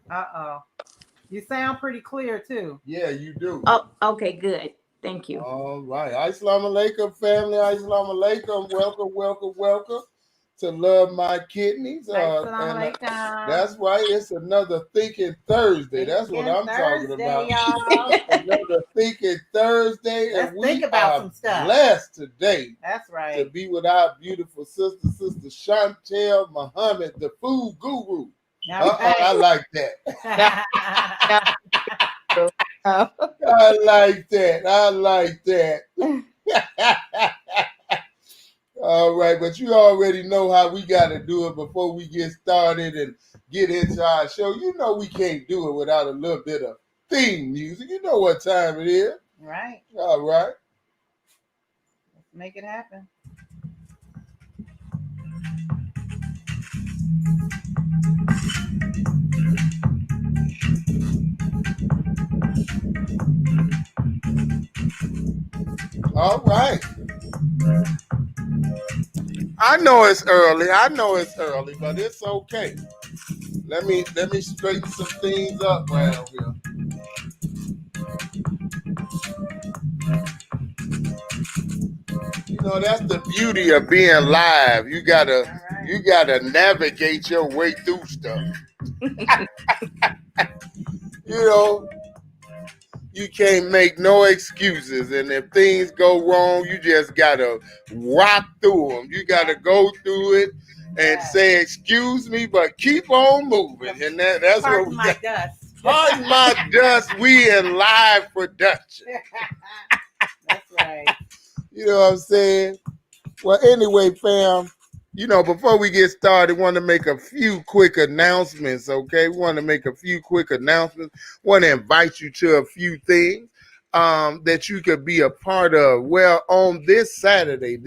Uh-oh. You sound pretty clear too. Yeah, you do. Oh, okay, good. Thank you. All right. Assalamu alaikum, family. Assalamu alaikum. Welcome, welcome, welcome to Love My Kidneys. Assalamu And alaikum. that's right. It's another Thinking Thursday. That's what Thinking I'm talking Thursday, about. y'all. Another Thinking Thursday. Let's And think we about are some stuff. blessed today That's to right. be with our beautiful sister, Sister Shawntell Muhammad, the food guru. All I right. like that. Oh. I like that. I like that. All right, but you already know how we got to do it before we get started and get into our show. You know we can't do it without a little bit of theme music. You know what time it is. Right. All right. Let's make it happen. All right. I know it's early. But it's okay. Let me straighten some things up around here. You know, that's the beauty of being live. You gotta navigate your way through stuff. You know, you can't make no excuses, and if things go wrong, you just gotta rock through them. You gotta go through it and say, "Excuse me," but keep on moving, and that's what we got. Dust. Pardon my dust. We in live production. That's right. You know what I'm saying? Well, anyway, fam, you know, before we get started, want to make a few quick announcements, okay? We want to make a few quick announcements. Want to invite you to a few things that you could be a part of. Well, on this Saturday,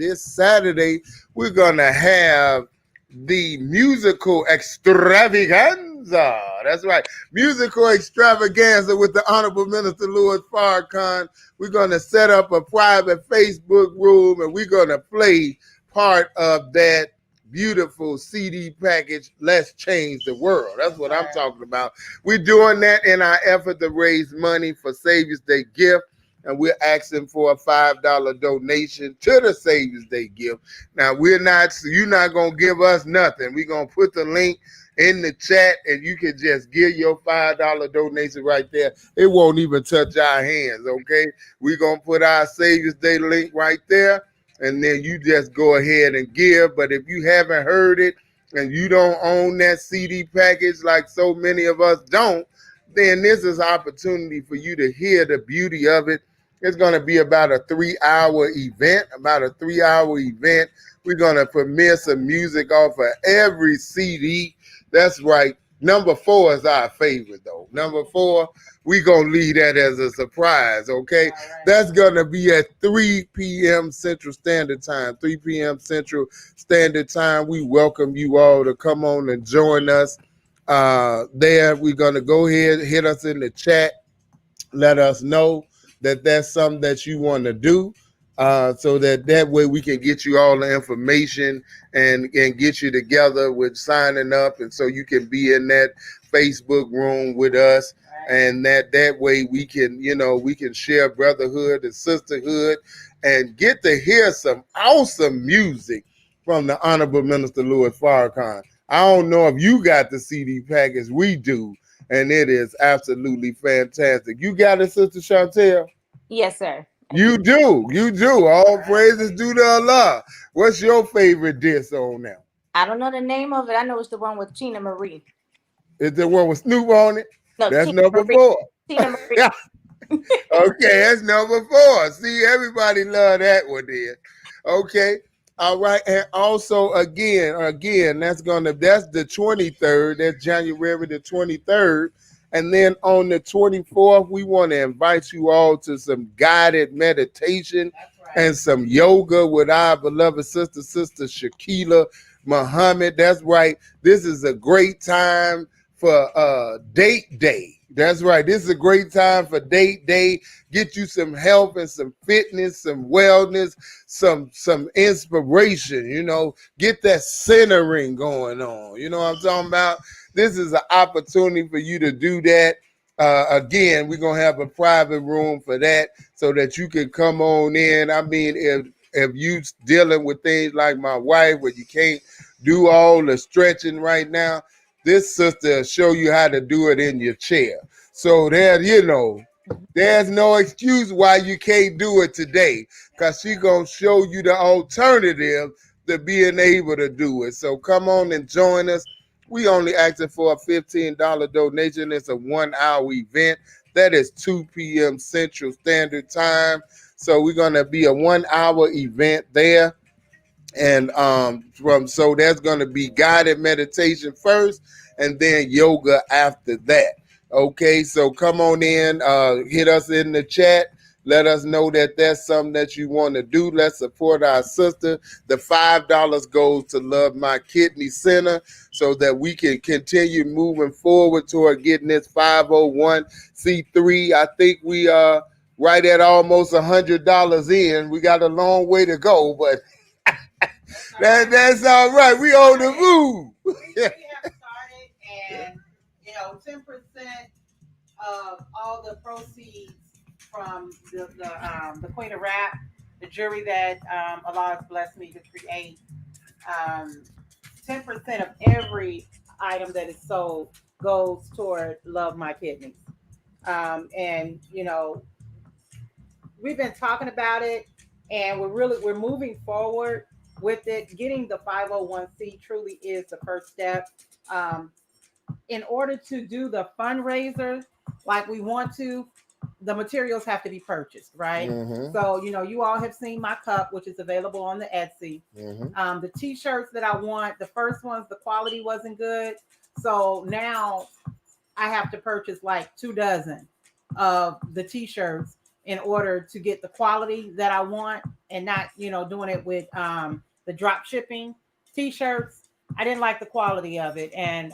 we're going to have the musical extravaganza. That's right. Musical extravaganza with the Honorable Minister Louis Farrakhan. We're going to set up a private Facebook room and we're going to play part of that beautiful CD package, Let's Change the World. That's what I'm talking about. We're doing that in our effort to raise money for Savior's Day gift. And we're asking for a $5 donation to the Savior's Day gift. Now, you're not going to give us nothing. We're going to put the link in the chat and you can just give your $5 donation right there. It won't even touch our hands, okay? We're going to put our Savior's Day link right there and then you just go ahead and give. But if you haven't heard it and you don't own that CD package like so many of us don't, then this is an opportunity for you to hear the beauty of it. It's going to be about a 3-hour event, We're going to premiere some music off of every CD. That's right. Number 4 is our favorite, though. Number 4, we're going to leave that as a surprise, okay? Right. That's going to be at 3 p.m. Central Standard Time. 3 p.m. Central Standard Time. We welcome you all to come on and join us. There, we're going to go ahead, hit us in the chat. Let us know that that's something that you want to do, so that way we can get you all the information and get you together with signing up, and so you can be in that Facebook room with us, and that way we can share brotherhood and sisterhood and get to hear some awesome music from the Honorable Minister Louis Farrakhan. I don't know if you got the CD package, we do. And it is absolutely fantastic. You got it, Sister Shawntell? Yes, sir. You do. All praises due to Allah. What's your favorite disc on now? I don't know the name of it. I know it's the one with Tina Marie. Is the one with Snoop on it? No, that's Tina number Marie. 4. Tina Marie. Okay, that's number 4. See, everybody love that one then. Okay. All right, and also again, that's the 23rd. That's January the 23rd, and then on the 24th, we want to invite you all to some guided meditation and some yoga with our beloved Sister Shawntell Muhammad. That's right. This is a great time for date day. That's right. This is a great time for date day. Get you some health and some fitness, some wellness, some inspiration, get that centering going on. You know what I'm talking about? this is an opportunity for you to do that. Again, we're gonna have a private room for that so that you can come on in. I mean, if you dealing with things like my wife where you can't do all the stretching right now, this sister will show you how to do it in your chair. So there, there's no excuse why you can't do it today, because she's going to show you the alternative to being able to do it. So come on and join us. We only asking for a $15 donation. It's a 1-hour event. That is 2 p.m. Central Standard Time. So we're going to be a 1-hour event there. And so that's going to be guided meditation first and then yoga after that. Okay, so come on in, hit us in the chat. Let us know that that's something that you want to do. Let's support our sister. The $5 goes to Love My Kidney Center so that we can continue moving forward toward getting this 501c3. I think we are right at almost $100 in. We got a long way to go, but that's all right. We on the move. We have started, and 10% of all the proceeds from the Queen of Rap, the jewelry that Allah has blessed me to create, 10% of every item that is sold goes toward Love My Kidneys. And we've been talking about it, and we're moving forward with it. Getting the 501c truly is the first step. In order to do the fundraiser like we want to, the materials have to be purchased, right? Mm-hmm. So you all have seen my cup, which is available on the Etsy. Mm-hmm. The t-shirts that I want, the first ones, the quality wasn't good, so now I have to purchase like 2 dozen of the t-shirts in order to get the quality that I want, and not doing it with the drop shipping t-shirts. I didn't like the quality of it, and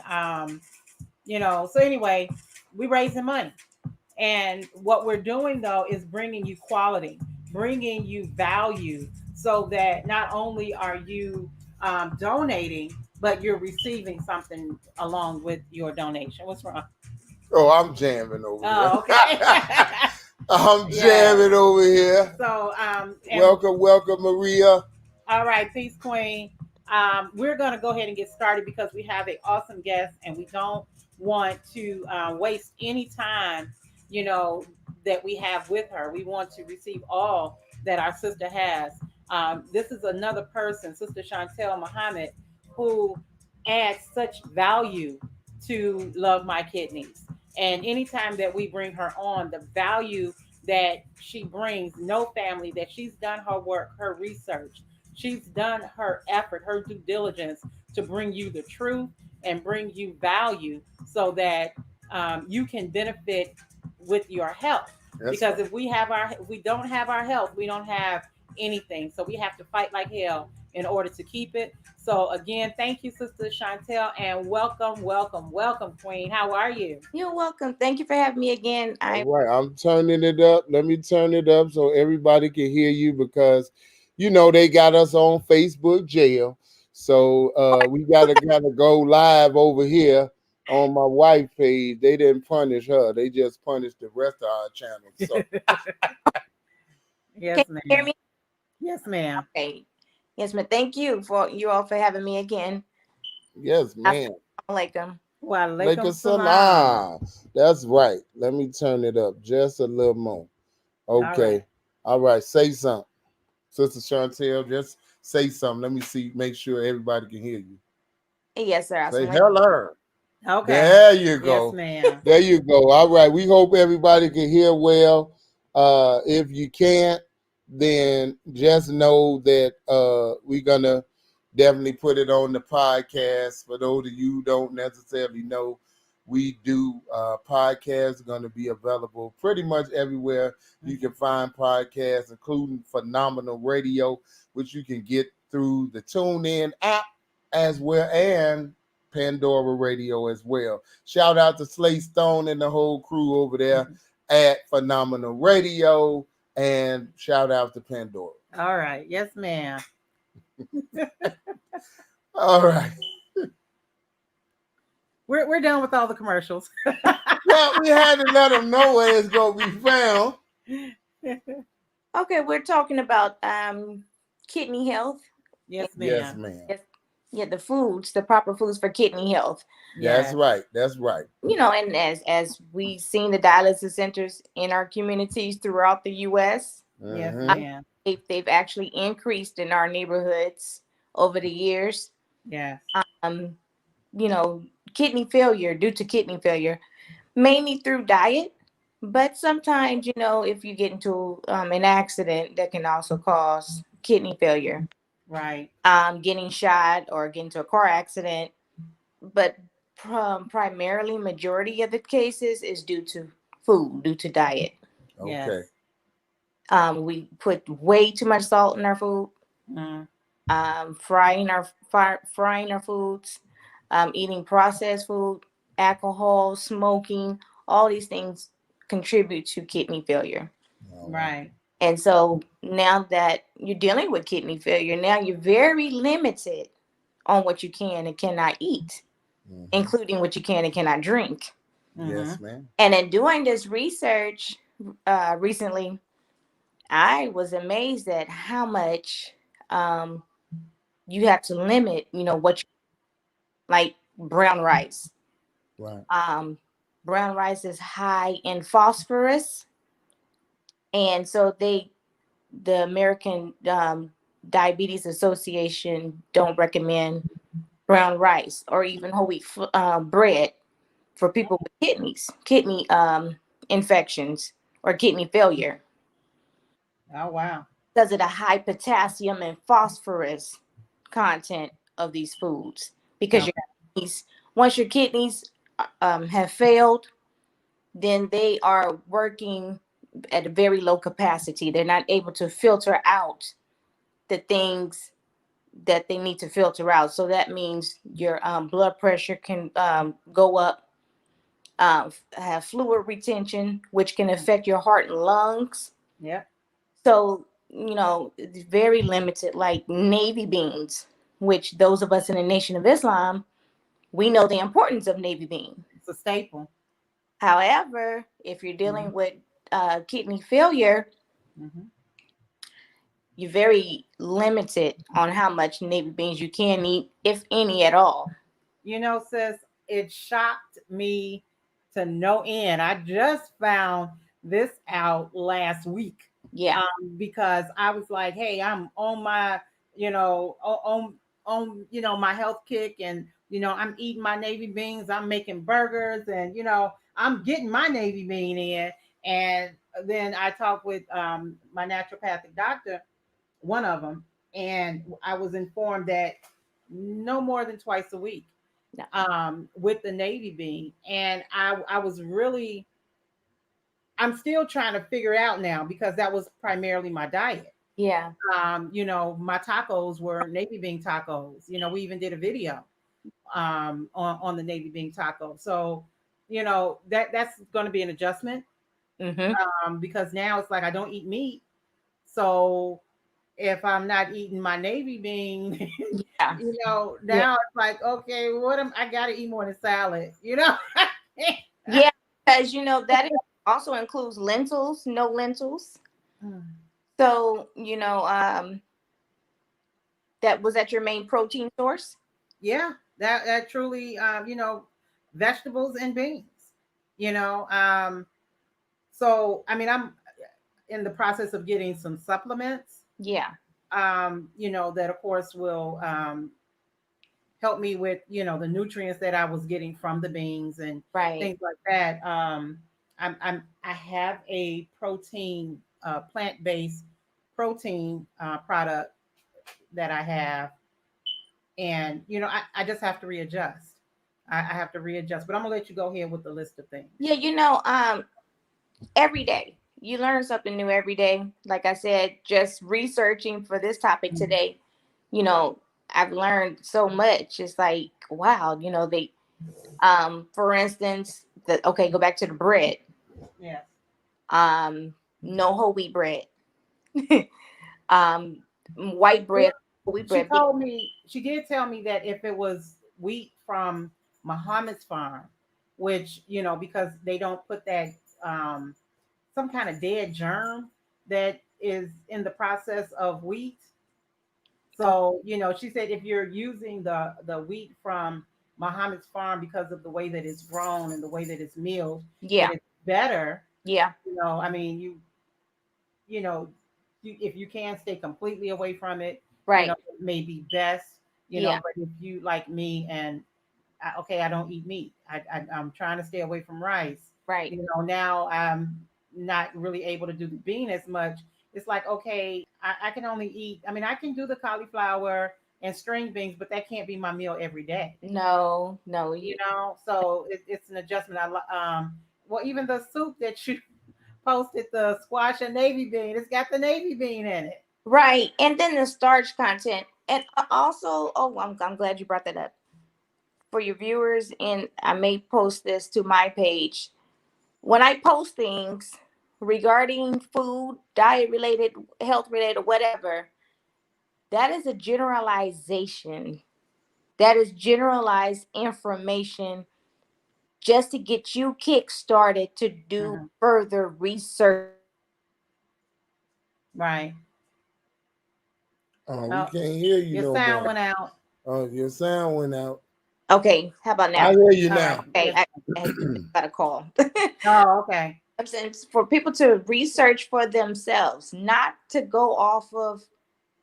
so anyway, we raising money. And what we're doing though is bringing you quality, bringing you value, so that not only are you donating, but you're receiving something along with your donation. What's wrong? Oh, I'm jamming over here. Oh, okay. I'm jamming over here. So, welcome, Maria. All right, peace, Queen. We're going to go ahead and get started because we have an awesome guest, and we don't want to waste any time, that we have with her. We want to receive all that our sister has. This is another person, Sister Shawntell Muhammad, who adds such value to Love My Kidneys. And anytime that we bring her on, the value that she brings, no family, that she's done her work, her research, she's done her effort, her due diligence to bring you the truth and bring you value so that you can benefit with your health. That's because if we don't have our health, we don't have anything. So we have to fight like hell in order to keep it. So again, thank you, Sister Shawntell, and welcome, Queen. How are you? You're welcome. Thank you for having me again. all right. I'm turning it up. Let me turn it up so everybody can hear you, because they got us on Facebook jail. So we gotta go live over here on my wife's page. They didn't punish her. They just punished the rest of our channels. So Yes, Can ma'am. you hear me? Yes, ma'am. Okay. Yes, ma'am. Thank you all for having me again. yes, ma'am. Alaikum. Walaikum salam. Salam. That's right. Let me turn it up just a little more. Okay. All right. Say something. Sister Shawntell, just say something. Let me make sure everybody can hear you. Yes, sir. Say Assalamu hello. Okay. There you go. Yes, ma'am. There you go. All right. We hope everybody can hear well. If you can't, then just know that we're gonna definitely put it on the podcast. For those of you who don't necessarily know, we do podcasts going to be available pretty much everywhere you can find podcasts, including Phenomenal Radio, which you can get through the TuneIn app as well, and Pandora Radio as well. Shout out to Slay Stone and the whole crew over there at Phenomenal Radio, and shout out to Pandora. All right. Yes, ma'am. All right. We're done with all the commercials. Well, we had to let them know where it's gonna be found. Okay, we're talking about kidney health. Yes, Yes, ma'am. ma'am. Yes. Yeah, the foods, the proper foods for kidney health. That's Yes. right. That's right. You know, and as we've seen the dialysis centers in our communities throughout the U.S., Yes, uh, Mm-hmm. ma'am. they've actually increased in our neighborhoods over the years. Yes. Um, you know, kidney failure due to kidney failure, mainly through diet. But sometimes, if you get into an accident, that can also cause kidney failure. Right. Getting shot or getting into a car accident, but primarily majority of the cases is due to food, due to diet. Okay. Yes. We put way too much salt in our food, Mm. frying our foods, eating processed food, alcohol, smoking. All these things contribute to kidney failure. All right. Right. And so now that you're dealing with kidney failure, now you're very limited on what you can and cannot eat, Mm-hmm. including what you can and cannot drink. Mm-hmm. Yes, ma'am. And in doing this research recently, I was amazed at how much um, you have to limit, what you like brown rice. Right. Um, Brown rice is high in phosphorus. And so the American Diabetes Association don't recommend brown rice or even whole wheat bread for people with kidney infections or kidney failure Oh wow. because of the high potassium and phosphorus content of these foods. Because your Okay. kidneys, once your kidneys have failed, then they are working at a very low capacity. They're not able to filter out the things that they need to filter out. So that means your blood pressure can go up, have fluid retention, which can affect your heart and lungs. Yep. So, it's very limited, like navy beans, which those of us in the Nation of Islam, we know the importance of navy bean. It's a staple. However, if you're Mm-hmm. dealing with kidney failure, Mm-hmm. you're very limited on how much navy beans you can eat, if any at all. Sis, it shocked me to no end. I just found this out last week, Yeah, because I was like, "Hey, I'm on my, my health kick, and I'm eating my navy beans. I'm making burgers, and I'm getting my navy bean in." And then I talked with my naturopathic doctor, one of them, and I was informed that no more than twice a week, no, with the navy bean. And I was really, I'm still trying to figure out now, because that was primarily my diet. yeah, My tacos were navy bean tacos. We even did a video on the navy bean taco. So, that's going to be an adjustment, mm-hmm, because now it's like I don't eat meat. So if I'm not eating my navy bean, yeah, yeah, now it's like, okay, what am I got to eat more than salad? yeah. Because that also includes lentils, no lentils. So that was that your main protein source. Yeah, that truly, vegetables and beans. You know, um, so I mean, I'm in the process of getting some supplements. Yeah, That of course will help me with the nutrients that I was getting from the beans and right. things like that. I have a protein, plant based protein product that I have, and I just have to readjust. I have to readjust, but I'm gonna let you go ahead with the list of things. Yeah, every day you learn something new every day. Like I said, just researching for this topic today, you know, I've learned so much. It's like, wow, they for instance, go back to the bread. Yes. No whole wheat bread. um White Well, bread, whole wheat she bread. told me, she did tell me that if it was wheat from Muhammad's farm, which, because they don't put that um, some kind of dead germ that is in the process of wheat. Oh, So, she said if you're using the wheat from Muhammad's farm because of the way that it's grown and the way that it's milled, that yeah, it's better. yeah, I mean, you know, if you can stay completely away from it, right, it may be best. yeah, But if you like me and okay, I don't eat meat. I'm trying to stay away from rice. right. Now I'm not really able to do the bean as much. It's like, okay, I can only eat, I mean, I can do the cauliflower and string beans, but that can't be my meal every day. No, no, So it's an adjustment. Well, even the soup that you posted, the squash and navy bean, it's got the navy bean in it. right. And then the starch content, and also, oh, I'm glad you brought that up for your viewers. And I may post this to my page when I post things regarding food, diet related, health related, whatever. That is a generalization. That is generalized information just to get you kick started to do Hmm. further research. Right. Oh, we Oh, can't hear you your no sound more. went out. Oh, your sound went out. Okay, how about I now? hear you All right. now. Okay, Yes. I got a call. Oh, okay. I'm saying for people to research for themselves, not to go off of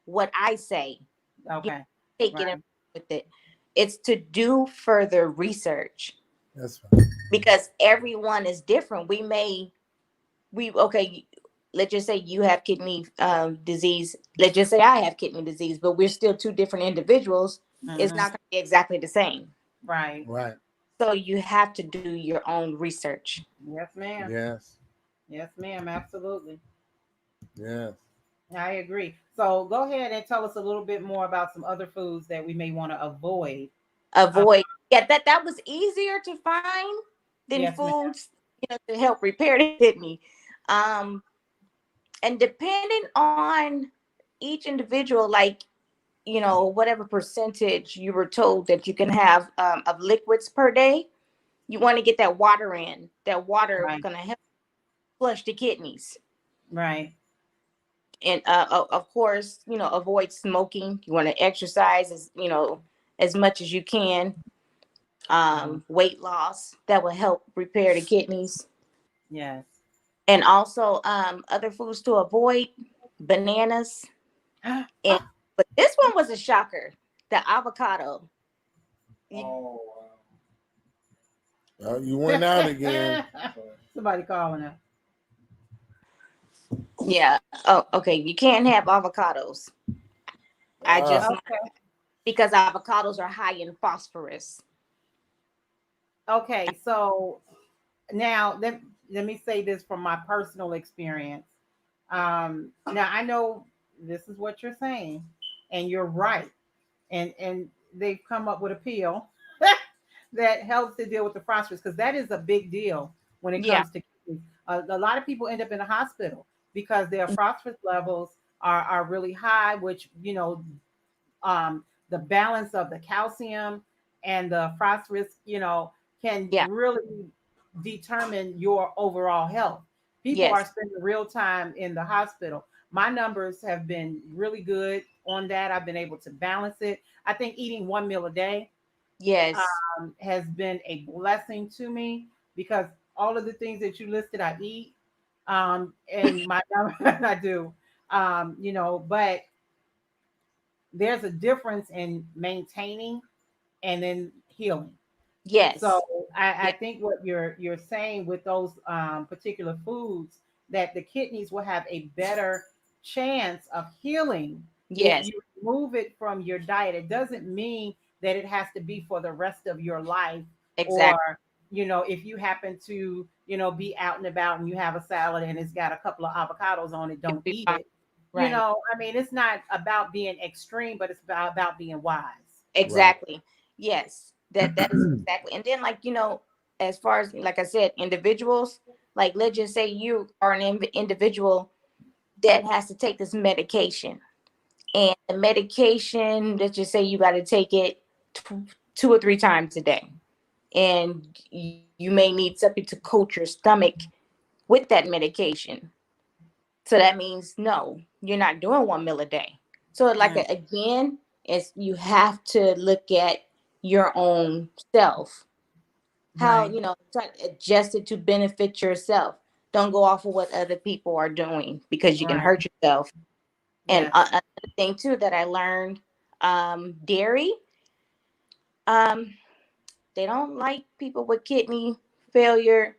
what I say, you Okay. take it and Right. run with it. It's to do further research That's fine. because everyone is different. Okay, let's just say you have kidney disease. Let's just say I have kidney disease, but we're still two different individuals. It's Hmm. not going to be exactly the same. Right. Right. So you have to do your own research. Yes, ma'am. Yes. Yes, ma'am. Absolutely. Yes. I agree. So go ahead and tell us a little bit more about some other foods that we may want to avoid. Uh, Avoid. Yeah, that was easier to find than yes, ma'am. foods, to help repair the kidney. Um, and depending on each individual, like whatever percentage you were told that you can have of liquids per day, you want to get that water in. That water Right. gonna help flush the kidneys. Right. And of course, avoid smoking. You want to exercise as much as you can. Mhm. Weight loss that will help repair the kidneys. Yes. And also other foods to avoid: bananas. And but this one was a shocker: the avocado. You went out again. Somebody calling her. Yeah. Oh, okay. You can't have avocados. I just Ah, Okay. because avocados are high in phosphorus. Okay. So now let me say this from my personal experience. Now I know this is what you're saying, and you're right. And they've come up with a pill that helps to deal with the phosphorus because that is a big deal when it Yeah. comes to kidneys. A lot of people end up in the hospital because their phosphorus levels are really high, which the balance of the calcium and the phosphorus, can Yeah. really determine your overall health. People are Yes. spending real time in the hospital. My numbers have been really good on that. I've been able to balance it. I think eating one meal a day Yes. has been a blessing to me because all of the things that you listed, I eat, and my I do, but there's a difference in maintaining and then healing. So Yes. I Yeah. think what you're saying with those particular foods that the kidneys will have a better chance of healing if Yes. you remove it from your diet. It doesn't mean that it has to be for the rest of your life, or Exactly. if you happen to be out and about and you have a salad and it's got a couple of avocados on it, You'll don't be eat fine. it. Right. I mean, it's not about being extreme, but it's about being wise. right. Exactly. Yes. That is exactly. And then, like, as far as, like I said, individuals, like, let's just say you are an individual that has to take this medication, and the medication, let's just say you got to take it 2 or 3 times a day. and you may need something to coat your stomach with that medication. So that means no, you're not doing 1 meal a day. So like Mm, again, it's you have to look at your own self. How, right. try to adjust it to benefit yourself. Don't go off of what other people are doing because you can Right. hurt yourself. And Yes. another thing too that I learned, dairy, um, they don't like people with kidney failure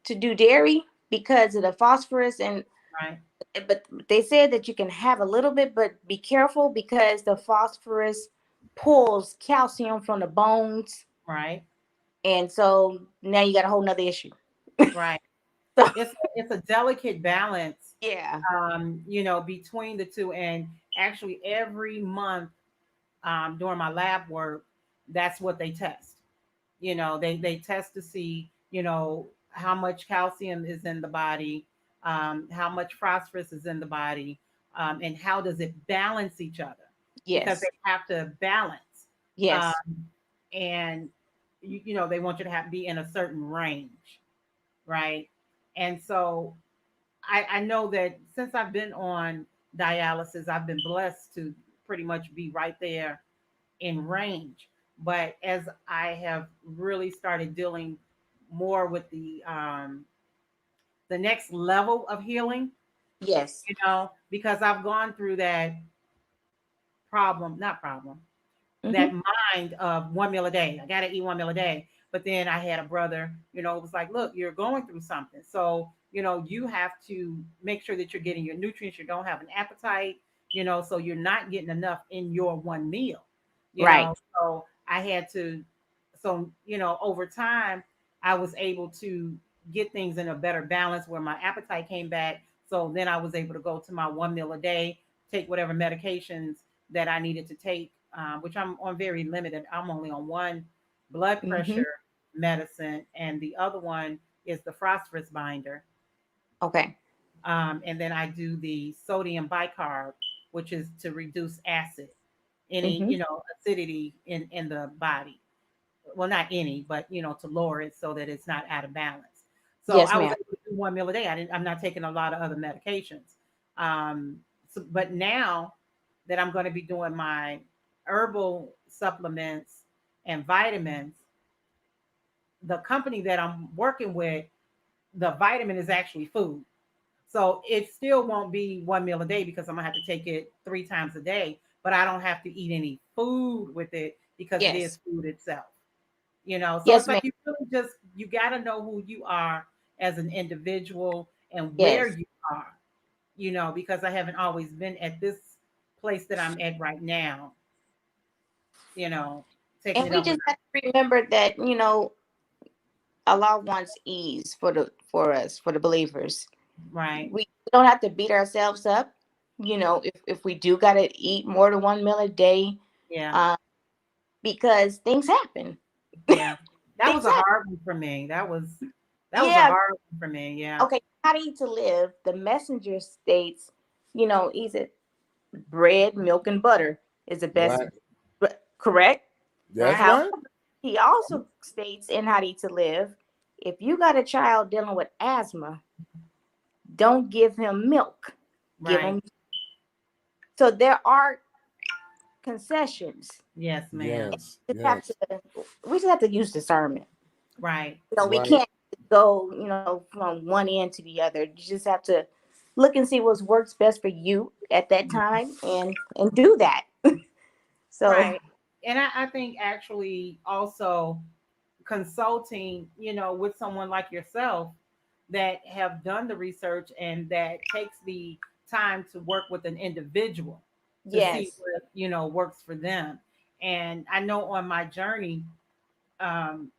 to do dairy because of the phosphorus. And Right. but they said that you can have a little bit, but be careful because the phosphorus pulls calcium from the bones, Right. and so now you got a whole nother issue. Right. So It's a delicate balance, yeah. between the two. And actually, every month during my lab work, that's what they test. They test to see, how much calcium is in the body, how much phosphorus is in the body, and how does it balance each other, because they Yes. have to balance. Um, Yes. and they want you to have be in a certain range, right? And so I know that since I've been on dialysis, I've been blessed to pretty much be right there in range. But as I have really started dealing more with the next level of healing, Yes. because I've gone through that problem, not problem, that Mm-hmm. mind of 1 meal a day. I got to eat 1 meal a day. But then I had a brother, it was like, look, you're going through something. So, you have to make sure that you're getting your nutrients. You don't have an appetite, so you're not getting enough in your 1 meal, Right. So I had to, so, over time, I was able to get things in a better balance where my appetite came back. So then I was able to go to my 1 meal a day, take whatever medications that I needed to take, which I'm on very limited. I'm only on one blood Mm-hmm. pressure medicine, and the other one is the phosphorus binder. Okay. And then I do the sodium bicarb, which is to reduce acid, any Mm-hmm. acidity in the body. Well, not any, but to lower it so that it's not out of balance. So Yes, I was ma'am. able to do 1 meal a day. I'm not taking a lot of other medications. But now that I'm going to be doing my herbal supplements and vitamins, the company that I'm working with, the vitamin is actually food. So it still won't be 1 meal a day because I'm gonna have to take it 3 times a day, but I don't have to eat any food with it because it is Yes. food itself. So it's Yes, like ma'am. you got to know who you are as an individual and where Yes. you are, because I haven't always been at this place that I'm at right now, you know, taking And it we up with just have to remember that, Allah wants ease for us, for the believers. right. We don't have to beat ourselves up. If we do gotta eat more than 1 meal a day, Yeah. um, because things happen. Yeah. That was Things a happen. hard one for me. That was a Yeah. hard one for me. Yeah. Okay. How to eat to live? The messenger states, is it bread, milk, and butter is the best. Right. Correct. That's Right. However, right. he also states in How to Eat to Live, if you got a child dealing with asthma, don't give him milk. Give Right. him. So there are concessions. Yes, ma'am. Yes. Just have Yes. to. We just have to use discernment. Right. We Right. can't go, from one end to the other. You just have to look and see what works best for you at that time, and do that. So Right. And I think actually also consulting, with someone like yourself that have done the research and that takes the time to work with an individual to see yes, what, works for them. And I know on my journey, um,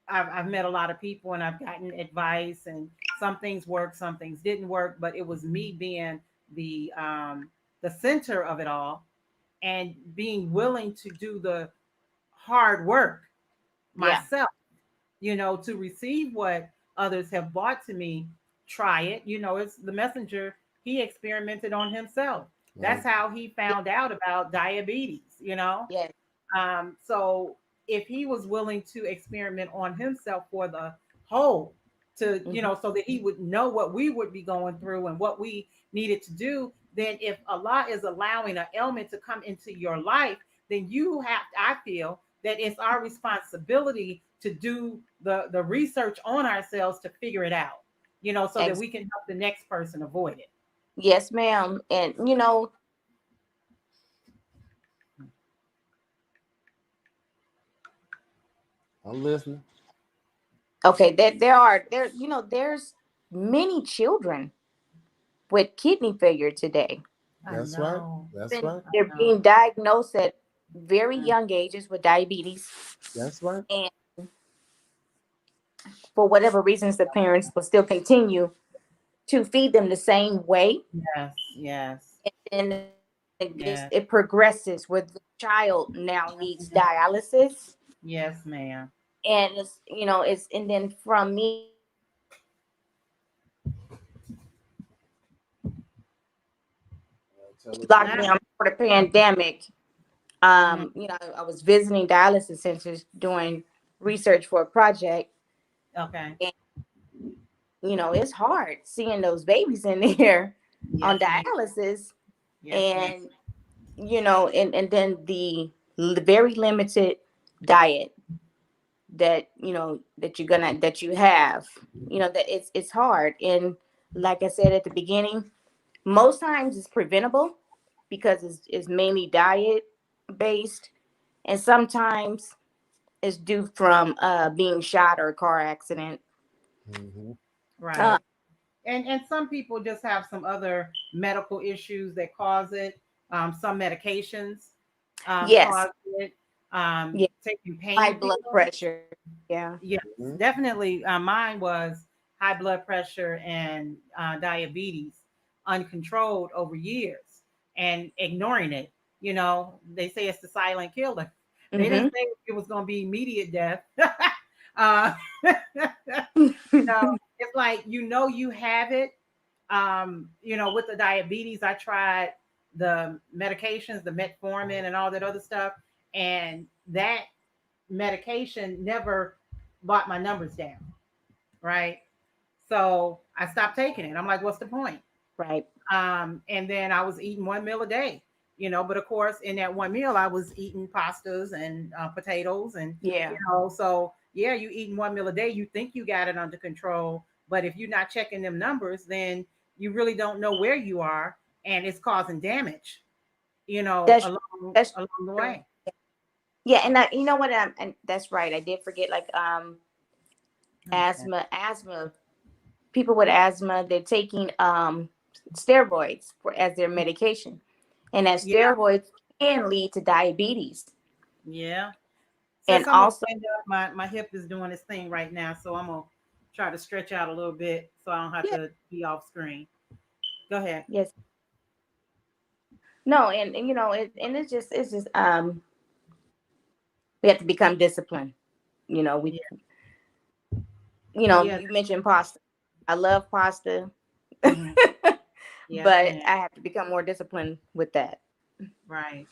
I've met a lot of people and I've gotten advice, and some things worked, some things didn't work, but it was me being the center of it all and being willing to do the hard work yeah, myself, to receive what others have brought to me. Try it. It's the messenger. He experimented on himself. That's Right. how he found out about diabetes. yes, So if he was willing to experiment on himself for the whole, to, Mhm. so that he would know what we would be going through and what we needed to do, then if Allah is allowing an ailment to come into your life, then you have, I feel that it's our responsibility to do the research on ourselves to figure it out, so that Ex- we can help the next person avoid it. yes, ma'am. And I'm listening. okay, there's many children with kidney failure today. I That's right. know. That's And right. I they're know. being diagnosed at very Mm. young ages with diabetes. That's right. And for whatever reasons, the parents will still continue to feed them the same way. Yes, yes, And yes, it progresses where the child now needs dialysis. yes, ma'am. And it's and then from me Tell us locked again. down for the pandemic. Mhm. I was visiting dialysis centers doing research for a project, Okay. and it's hard seeing those babies in there on Yes, ma'am. dialysis, Yes, ma'am. and and then the very limited diet that that you have, that it's hard. And like I said at the beginning, most times it's preventable because it's mainly diet based, and sometimes it's due from being shot or a car accident. Hmm. uh, Right. And some people just have some other medical issues that cause it. Some medications yes. cause it. Yeah. Taking High blood painkillers. pressure. Yeah. Yes, Hmm. definitely. Mine was high blood pressure and diabetes, uncontrolled over years, and ignoring it. They say it's the silent killer. They didn't Hmm. say it was going to be immediate death. uh, it's like you have it. With the diabetes, I tried the medications, the metformin, and all that other stuff, and that medication never brought my numbers down, right? So I stopped taking it. I'm like, what's the point? Right. And then I was eating one meal a day, but of course, in that one meal, I was eating pastas and potatoes, and Yeah. so yeah, you eating one meal a day, you think you got it under control, but if you're not checking them numbers, then you really don't know where you are, and it's causing damage, That's that's along the true. way. Yeah, and you know what? And that's right. I did forget. Like Okay. asthma. People with asthma, they're taking steroids as their medication, and that Yeah, steroids can lead to diabetes. yeah. And Since I'm gonna also, stand up, my hip is doing its thing right now, so I'm gonna try to stretch out a little bit so I don't have yeah, to be off screen. Go ahead. yes, no, and and it's just we have to become disciplined. We Yeah. Yes. you mentioned pasta. I love pasta, Hmm. Yes, but ma'am. I have to become more disciplined with that. Right.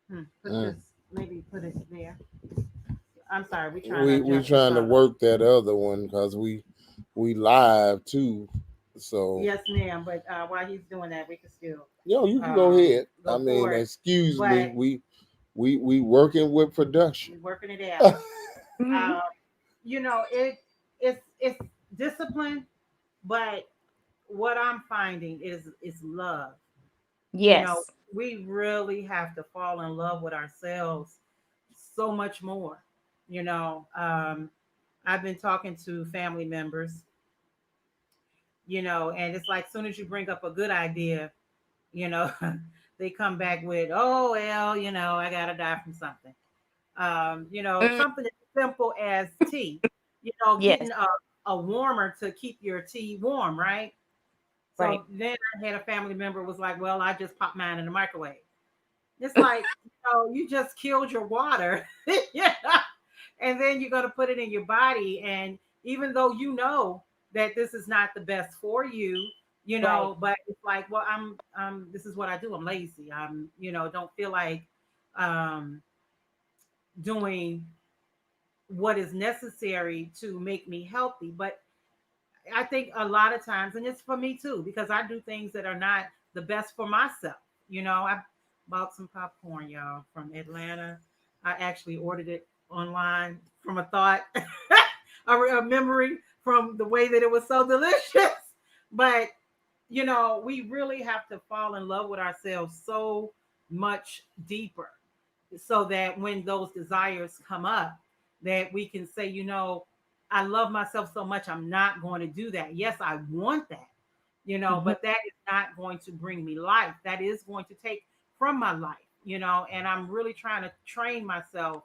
Put Mm. this. Maybe put it there. I'm sorry. We're trying to We adjust this trying to up. work that other one because we live too. So Yes, ma'am. But while he's doing that, we can still you can go ahead. I go mean, forward. excuse me. But We working with production. we're working it out. Hmm. Um, it's discipline, but what I'm finding is love. You know, Yes. we really have to fall in love with ourselves so much more. I've been talking to family members, and it's like soon as you bring up a good idea, you know, they come back with, oh well, I gotta die from something. Mm, Something as simple as tea, yes. getting a warmer to keep your tea warm, right? Right. So then I had a family member was like, well, I just pop mine in the microwave. It's like, you just killed your water. Yeah. And then you're going to put it in your body. And even though that this is not the best for you, Right. but it's like, well, this is what I do. I'm lazy. Don't feel like, um, doing what is necessary to make me healthy. But I think a lot of times, and it's for me too, because I do things that are not the best for myself. I bought some popcorn, y'all, from Atlanta. I actually ordered it online from a thought, a memory from the way that it was so delicious. But, we really have to fall in love with ourselves so much deeper so that when those desires come up, that we can say, I love myself so much, I'm not going to do that. Yes, I want that, Mhm. but that is not going to bring me life. That is going to take from my life, and I'm really trying to train myself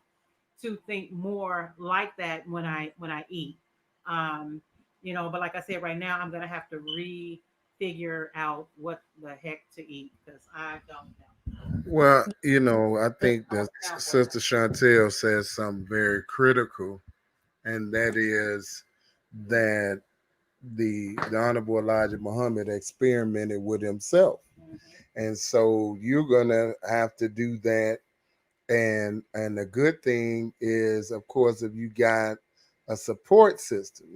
to think more like that when I eat. Um, but like I said, right now I'm gonna have to refigure out what the heck to eat because I don't know. Well, I Just think that don't know what Sister Chantel says something very critical, and that is that the Honorable Elijah Muhammad experimented with himself. And so you're gonna have to do that. And the good thing is, of course, if you got a support system,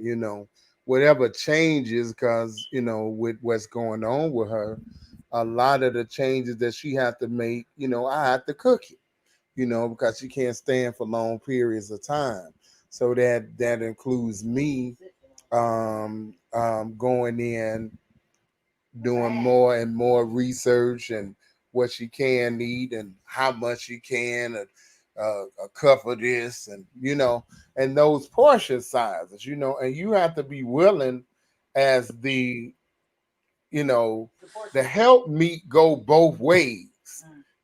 whatever changes, because with what's going on with her, a lot of the changes that she had to make, I have to cook it, because she can't stand for long periods of time. So that includes me going in, doing more and more research and what she can eat and how much she can, and a cup of this, and and those portion sizes, and you have to be willing as you know, support the system. help meet go both ways.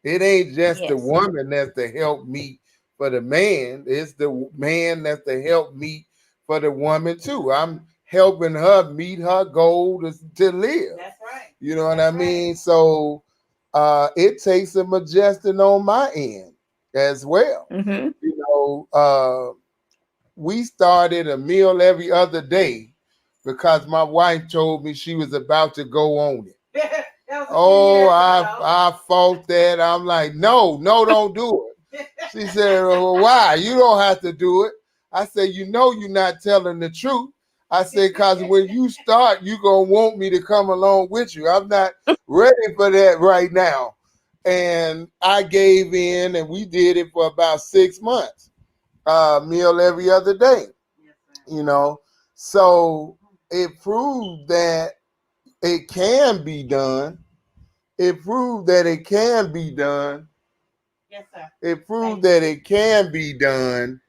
It ain't just the Yes. woman that's the help meet for the man. It's the man that's the help meet for the woman too. I'm helping her meet her goal to live. That's right. You know what I That's right. mean? So it takes some adjusting on my end as well. Mm-hmm. You we started a meal every other day because my wife told me she was about to go on it. That was a few Oh, years I ago. I fought that. I'm like, no, no, don't do it. She said, well, why? You don't have to do it. I said, you're not telling the truth. I said, because when you start, you're going to want me to come along with you. I'm not ready for that right now. And I gave in, and we did it for about 6 months, meal every other day, Yes, sir. you know. So it proved that it can be done. It proved that it can be done. Yes, sir. It proved Thank you. that it can be done,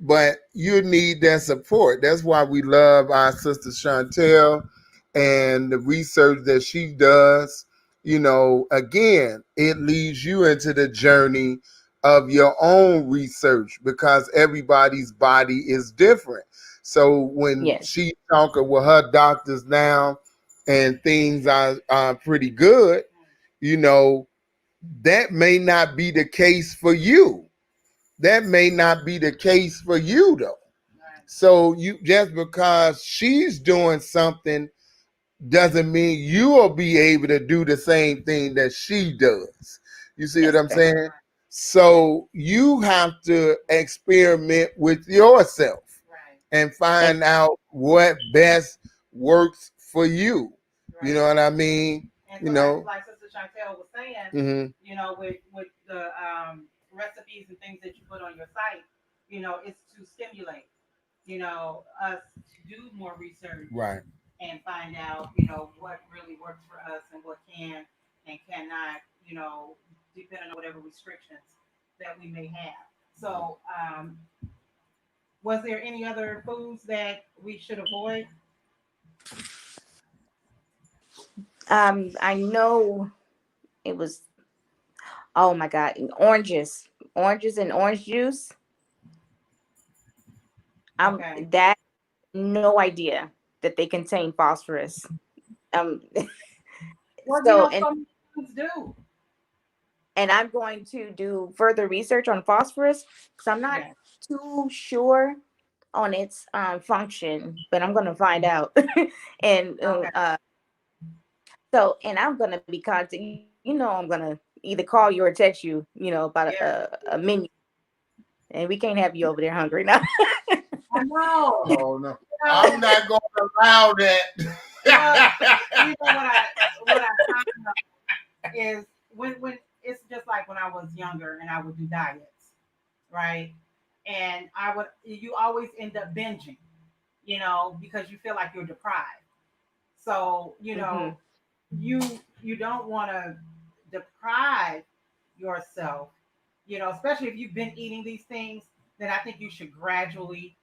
but you need that support. That's why we love our sister Shawntell and the research that she does. Again, it leads you into the journey of your own research because everybody's body is different. So when Yes. she's talking with her doctors now and things are pretty good, you know, that may not be the case for you. That may not be the case for you though. Right. So you just because she's doing something doesn't mean you will be able to do the same thing that she does. You see what Yes, I'm sir. saying? So you have to experiment with yourself Right. and Ex- find out what best works for you. You Right. know what I mean? And You so, like know. like Sister Chantel was saying, Mm-hmm. with the recipes and things that you put on your site, it's to stimulate, us to do more research Right. and find out, what really works for us and what can and cannot, depending on whatever restrictions that we may have. So, was there any other foods that we should avoid? I know it was. Oh my God, oranges and orange juice. Okay. That no idea that they contain phosphorus. Um, Well, so so many foods do. and I'm going to do further research on phosphorus because I'm not Yes. too sure on its function, but I'm going to find out. and Okay. so, and I'm going to be contact. I'm going to either call you or text you. About Yeah. a menu. And we can't have you over there hungry now. I know. Oh no, You I'm know, not going to allow well, that. you know what I find is when it's just like when I was younger and I would do diets, right? And you always end up binging, because you feel like you're deprived. So, Hmm. you don't want to deprive yourself, especially if you've been eating these things, then I think you should gradually,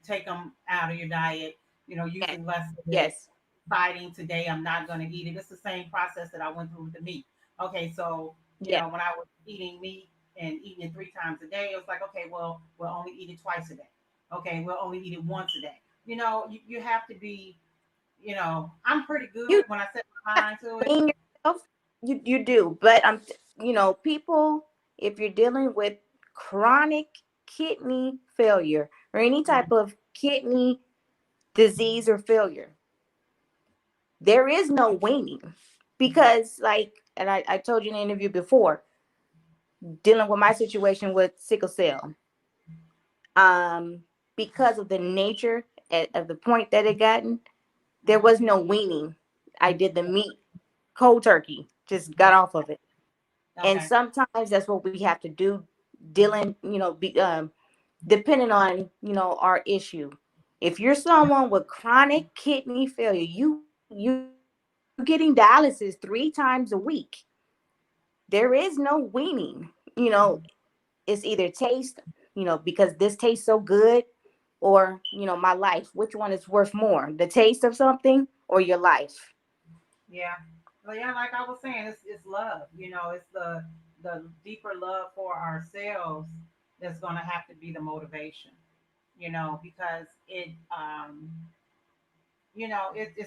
take them out of your diet, Yes. using less of it, Yes. deciding today I'm not going to eat it. It's the same process that I went through with the meat. Okay, so, Yes. when I was eating meat and eating it 3 times a day, it was like, okay, well, we'll only eat it twice a day. Okay, we'll only eat it once a day. You have to be, I'm pretty You good when I set my mind to it. wean yourself. You do, but people. If you're dealing with chronic kidney failure or any Mhm. type of kidney disease or failure, there is no weaning because, like, and I told you in the interview before, dealing with my situation with sickle cell, um, because of the nature of the point that it gotten, there was no weaning. I did the meat cold turkey, just got Yeah. off of it. And Okay. sometimes that's what we have to do, dealing, depending on, our issue. If you're someone with chronic kidney failure, you getting dialysis 3 times a week, there is no weaning. It's either taste, because this tastes so good, or my life. Which one is worth more, the taste of something or your life? Yeah. Well, yeah, like I was saying, it's love. It's the deeper love for ourselves that's gonna have to be the motivation. Because it's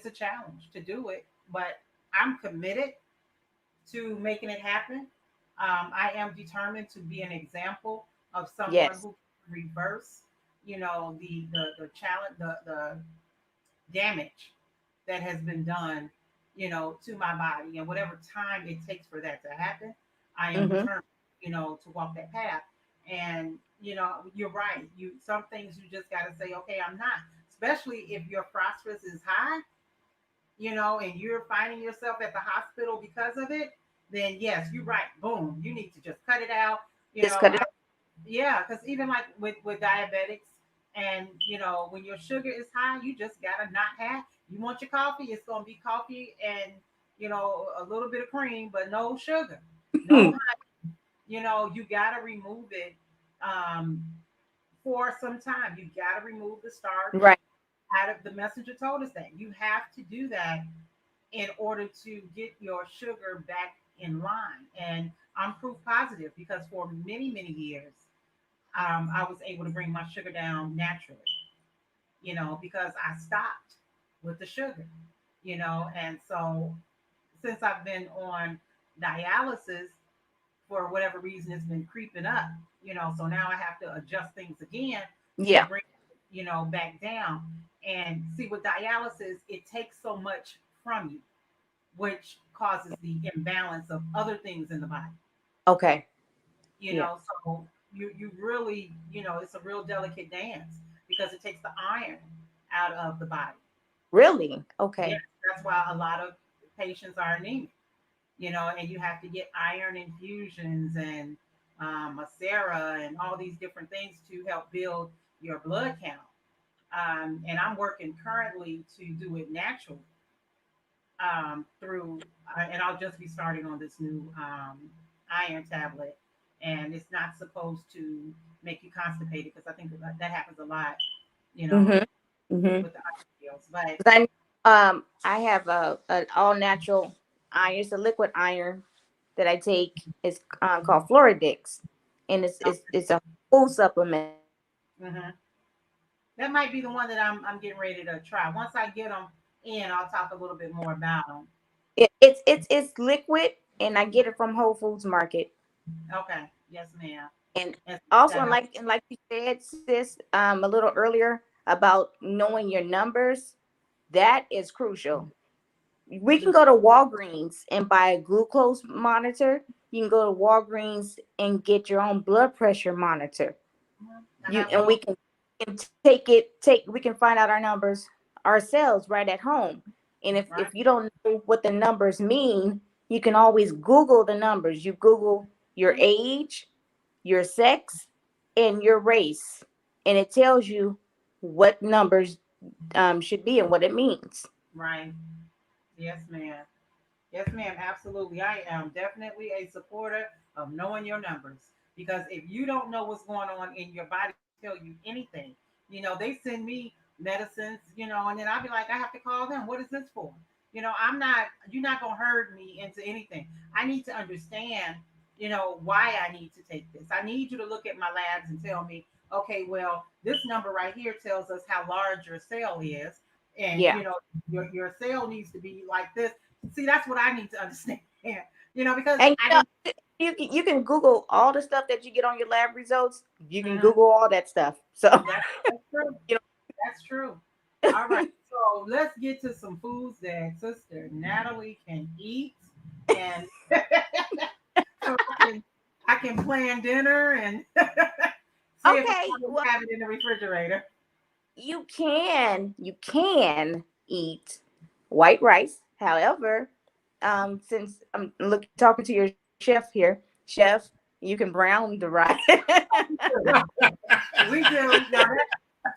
a challenge to do it, but I'm committed to making it happen. I am determined to be an example of someone Yes. who can reverse, the challenge, the damage that has been done, to my body, and whatever time it takes for that to happen, I am Mm-hmm. determined, to walk that path. And you're right. Some things you just got to say, okay, I'm not. Especially if your phosphorus is high, and you're finding yourself at the hospital because of it, then yes, you're right. Boom, you need to just cut it out. Just cut it. Yeah, because even like with diabetics, and when your sugar is high, you just gotta not have. You want your coffee, it's gonna be coffee and a little bit of cream, but no sugar, no Off. honey. You gotta remove it um, for some time. You gotta remove the starch Right. out of the messenger told us that you have to do that in order to get your sugar back in line. And I'm proof positive because for many, many years, I was able to bring my sugar down naturally, because I stopped with the sugar, and so since I've been on dialysis, for whatever reason, it's been creeping up, so now I have to adjust things again to Yeah. bring, back down. And see, with dialysis, it takes so much from you, which causes the imbalance of other things in the body. Okay. Yeah. So you really, it's a real delicate dance because it takes the iron out of the body. Really? Yes, Okay. that's why a lot of patients are anemic, and you have to get iron infusions and macera and all these different things to help build your blood count. And I'm working currently to do it naturally, through, and I'll just be starting on this new iron tablet. And it's not supposed to make you constipated because I think that happens a lot, you know, Mm-hmm. Mm-hmm. with the iron pills. But Because I have a an all natural iron. It's a liquid iron that I take. It's called Floradix, and it's a full supplement. mhm, that might be the one that I'm getting ready to try. Once I get them in, I'll talk a little bit more about them. It's liquid, and I get it from Whole Foods Market. Okay, yes, ma'am. And Yes, also, that helps. and like you said, sis, a little earlier about knowing your numbers, that is crucial. We can The, go to Walgreens and buy a glucose monitor, You can go to Walgreens and get your own blood pressure monitor. Mhm. I You have and those. we can take we can find out our numbers ourselves right at home. And Right. if you don't know what the numbers mean, you can always Google the numbers. You Google your Mhm. age, your sex, and your race, and it tells you what numbers should be and what it means. Right. Yes, ma'am. Yes, ma'am. Absolutely. I am definitely a supporter of knowing your numbers because if you don't know what's going on in your body, tell you anything. They send me medicines, and then I'll be like, I have to call them. What is this for? You're not going to herd me into anything. I need to understand, why I need to take this. I need you to look at my labs and tell me, okay, well, this number right here tells us how large your cell is. And, Yeah. your cell needs to be like this. See, that's what I need to understand. Because And I didn't. you can Google all the stuff that you get on your lab results. You can Mhm. Google all that stuff. So That's true. you That's true. All right. So let's get to some foods that Sister Natalie can eat, and so I can plan dinner and see if okay. I Well, have it in the refrigerator. you can eat white rice. However, since I'm talking to your chef, you can brown the rice. We do. Now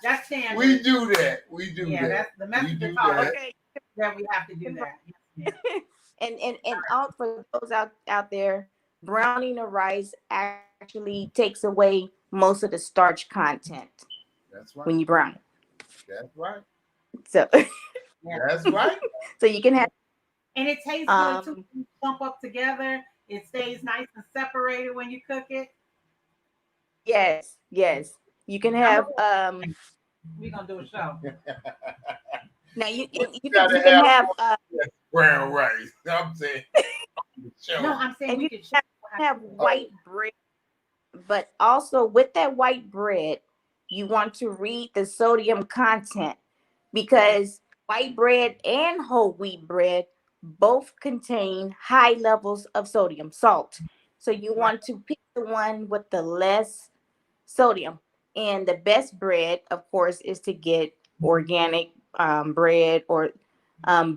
that's We standard. do that. We do Yeah, that. that's the We messenger do taught us that. Okay. that we have to do that. Yes, ma'am. And out for those out there, browning the rice actually takes away most of the starch content That's when right. you brown That's right. it. So Yeah. That's right. so you can have And it tastes good too. um When you clump up together. It stays nice and separated when you cook it. yes. You can I'm have gonna, we're gonna do a show. now you We and gotta you can have have brown rice. I'm saying, No, show. I'm saying and we you could show can how to have do it. Oh, white bread, but also with that white bread, you want to read the sodium content because white bread and whole wheat bread both contain high levels of sodium, salt. So you Right, want to pick the one with the less sodium. And the best bread, of course, is to get organic bread or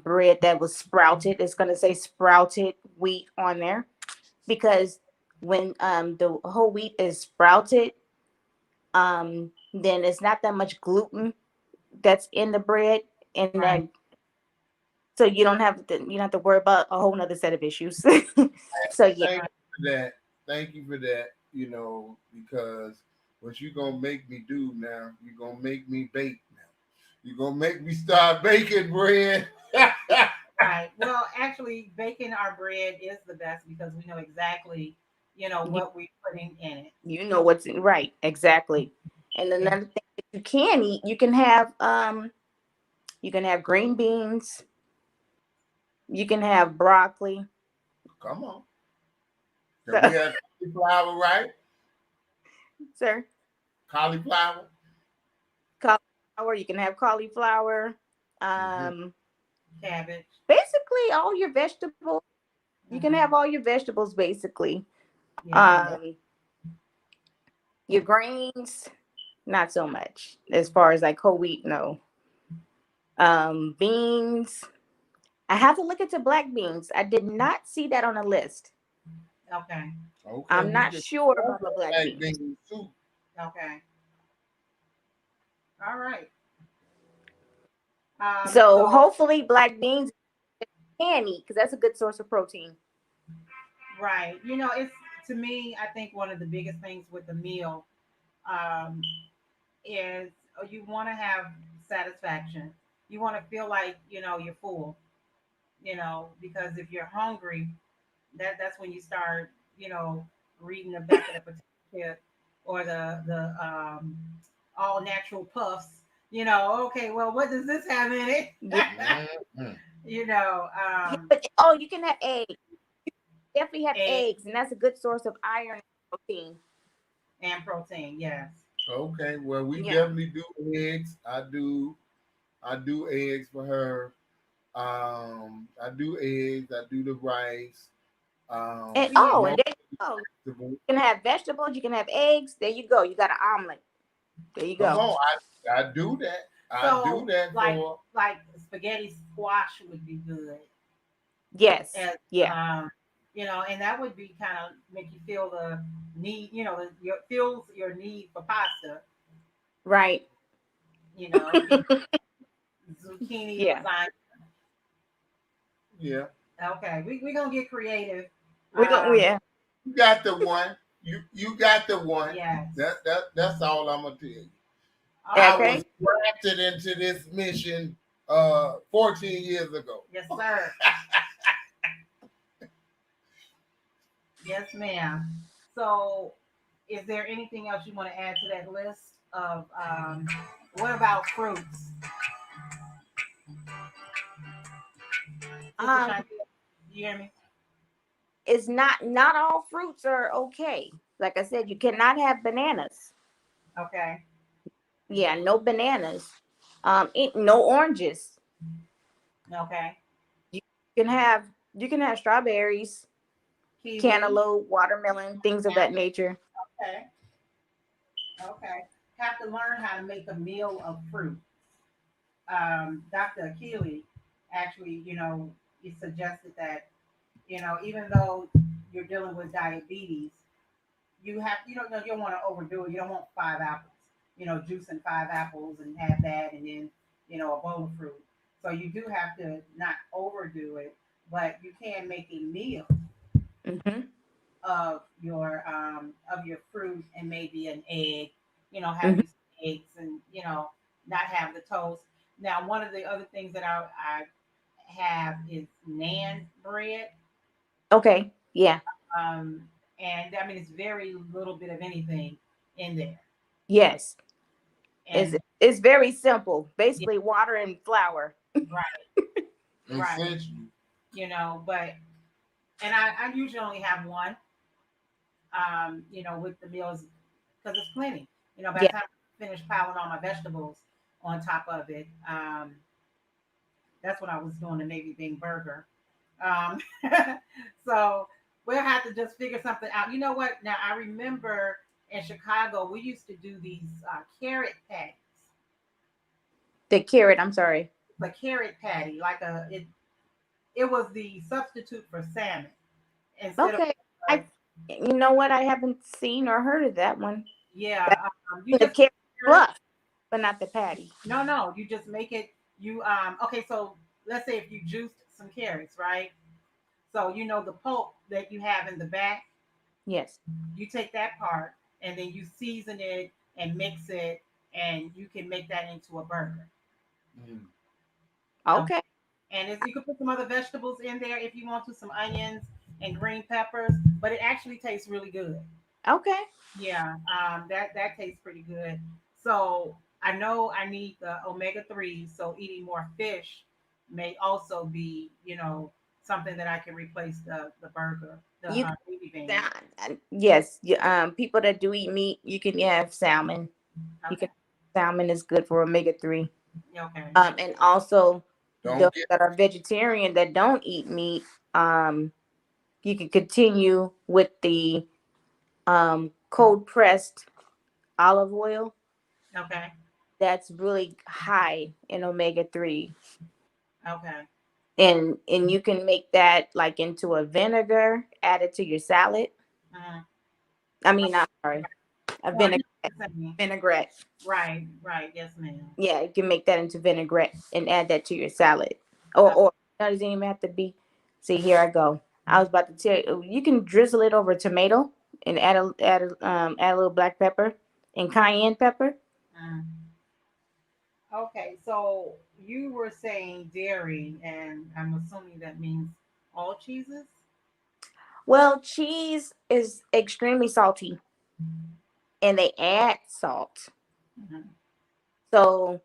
bread that was sprouted. It's going to say sprouted wheat on there because when the whole wheat is sprouted, then it's not that much gluten that's in the bread, and right. then so you don't have to worry about a whole nother set of issues. So yeah, thank you for that. Thank you for that. Because what you gonna make me do now? You gonna make me bake now. You gonna make me start baking bread. Right. Well, actually, baking our bread is the best because we know exactly, you, what we're putting in it. you know what's right exactly. And another thing that you can eat, you can have green beans, you can have broccoli. Come on. Can we So, have cauliflower, right? sir, Cauliflower. cauliflower. You can have cauliflower. Mm-hmm. Um, Cabbage. basically all your vegetables. You can have Hmm. all your vegetables basically. Yeah. Um, your grains, not so much. As far as like whole wheat, no. Beans. I have to look into black beans. I did not see that on the list. Okay. Okay, I'm we not can sure have about the black black beans. bean soup. Okay. All right. So So hopefully black beans can eat because that's a good source of protein. right. It's to me, I think one of the biggest things with the meal um, is you want to have satisfaction. You want to feel like you're full. Because if you're hungry, that's when you start, reading the back of the potato chip or the all natural puffs. Okay, well, what does this have in it? Yeah, Mhm. you know, yeah, um, but oh, you can have eggs. Definitely have egg eggs, and that's a good source of iron and protein. and protein. Yes. Okay, well, we Yeah. definitely do eggs. I do eggs for her. I do eggs. I do the rice. And Yeah. and there you go. You can have vegetables. You can have eggs. There you go. You got an omelet. There you Come go. on, I do that. I do So that like for. like spaghetti squash would be good. Yes. As Yeah. and that would be kind of make you feel the need, your feels your need for pasta. Right. It'd be zucchini Yeah. lasagna. Yeah, Okay, we're gonna get creative. We go. Um, Yeah. you got the one. You got the one. yes. That's all I'm gonna tell you. I Okay. Okay. was drafted into this mission 14 years ago. Yes, sir. Yes, ma'am. So, is there anything else you want to add to that list of what about fruits? Sister Um. Shanti, you hear me? It's not all fruits are okay. Like I said, you cannot have bananas. Okay. Yeah. No bananas. No oranges. Okay. You can have you can have strawberries, Kiwi. cantaloupe, watermelon, things of that nature. Okay. Okay. Have to learn how to make a meal of fruit. Dr. Keeley actually, he suggested that, even though you're dealing with diabetes, you don't want to overdo it. You don't want 5 apples, juicing 5 apples and have that, and then, a bowl of fruit. So you do have to not overdo it, but you can make a meal Hmm. of your fruit and maybe an egg. Have Hmm. you some eggs and not have the toast. Now, one of the other things that I have is naan bread, Okay. Yeah. um, and I mean it's very little bit of anything in there, Yes. It's and it's very simple. yeah, Basically, water and flour. right, right, Essentially. but and I usually only have one, with the meals because it's plenty. By the Yeah. time I finish piling all my vegetables on top of it, that's when I was doing the Navy Bean burger. Um, so we'll have to just figure something out. You know what? Now I remember in Chicago we used to do these carrot patties. The carrot. I'm sorry. The carrot patty, like it was the substitute for salmon instead of Okay. uh, I. You know what? I haven't seen or heard of that one. yeah. You The just carrot carrot. fluff, but not the patty. No, you just make it. You okay. So let's say if you juiced some carrots, right? So the pulp that you have in the back, Yes. you take that part and then you season it and mix it, and you can make that into a burger. Mm. Okay. Okay. And you can put some other vegetables in there if you want to, some onions and green peppers, but it actually tastes really good. Okay. Yeah, that tastes pretty good. So I know I need the omega 3s. So eating more fish may also be, something that I can replace the burger, the You baby bean. can. Yes. People that do eat meat, you can have salmon. You Okay. can. Salmon is good for omega 3. Okay. And also those Don't get that are vegetarian that don't eat meat, um, you can continue with the cold pressed olive oil. Okay. That's really high in omega 3, Okay. and you can make that like into a vinegar, add it to your salad. Mhm. I mean, I'm sorry, a Well, I know vinaigrette. what you're saying. Vinaigrette. Right. Right. Yes, ma'am. Yeah, you can make that into vinaigrette and add that to your salad. Or it doesn't even have to be. See, here I go. I was about to tell you, you can drizzle it over tomato and add a little black pepper and cayenne pepper. Mhm. Okay. So you were saying dairy, and I'm assuming that means all cheeses. Well, cheese is extremely salty, and they add salt. Mhm. So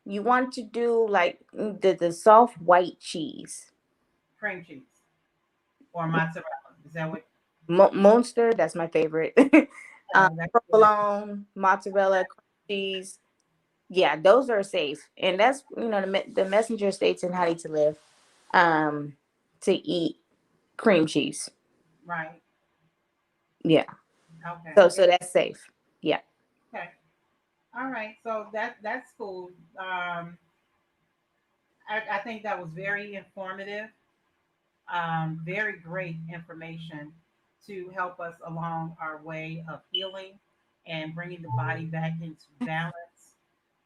you want to do like the soft white cheese. Cream cheese or mozzarella. Is that what? Monster, that's my favorite. That's good. Provolone, mozzarella, cream cheese. Yeah, those are safe, and that's the messenger states in How to Live, um, to eat cream cheese. Right. Yeah. Okay. So that's safe. Yeah. Okay. All right. So that's cool. I think that was very informative. Very great information to help us along our way of healing and bringing the body back into balance.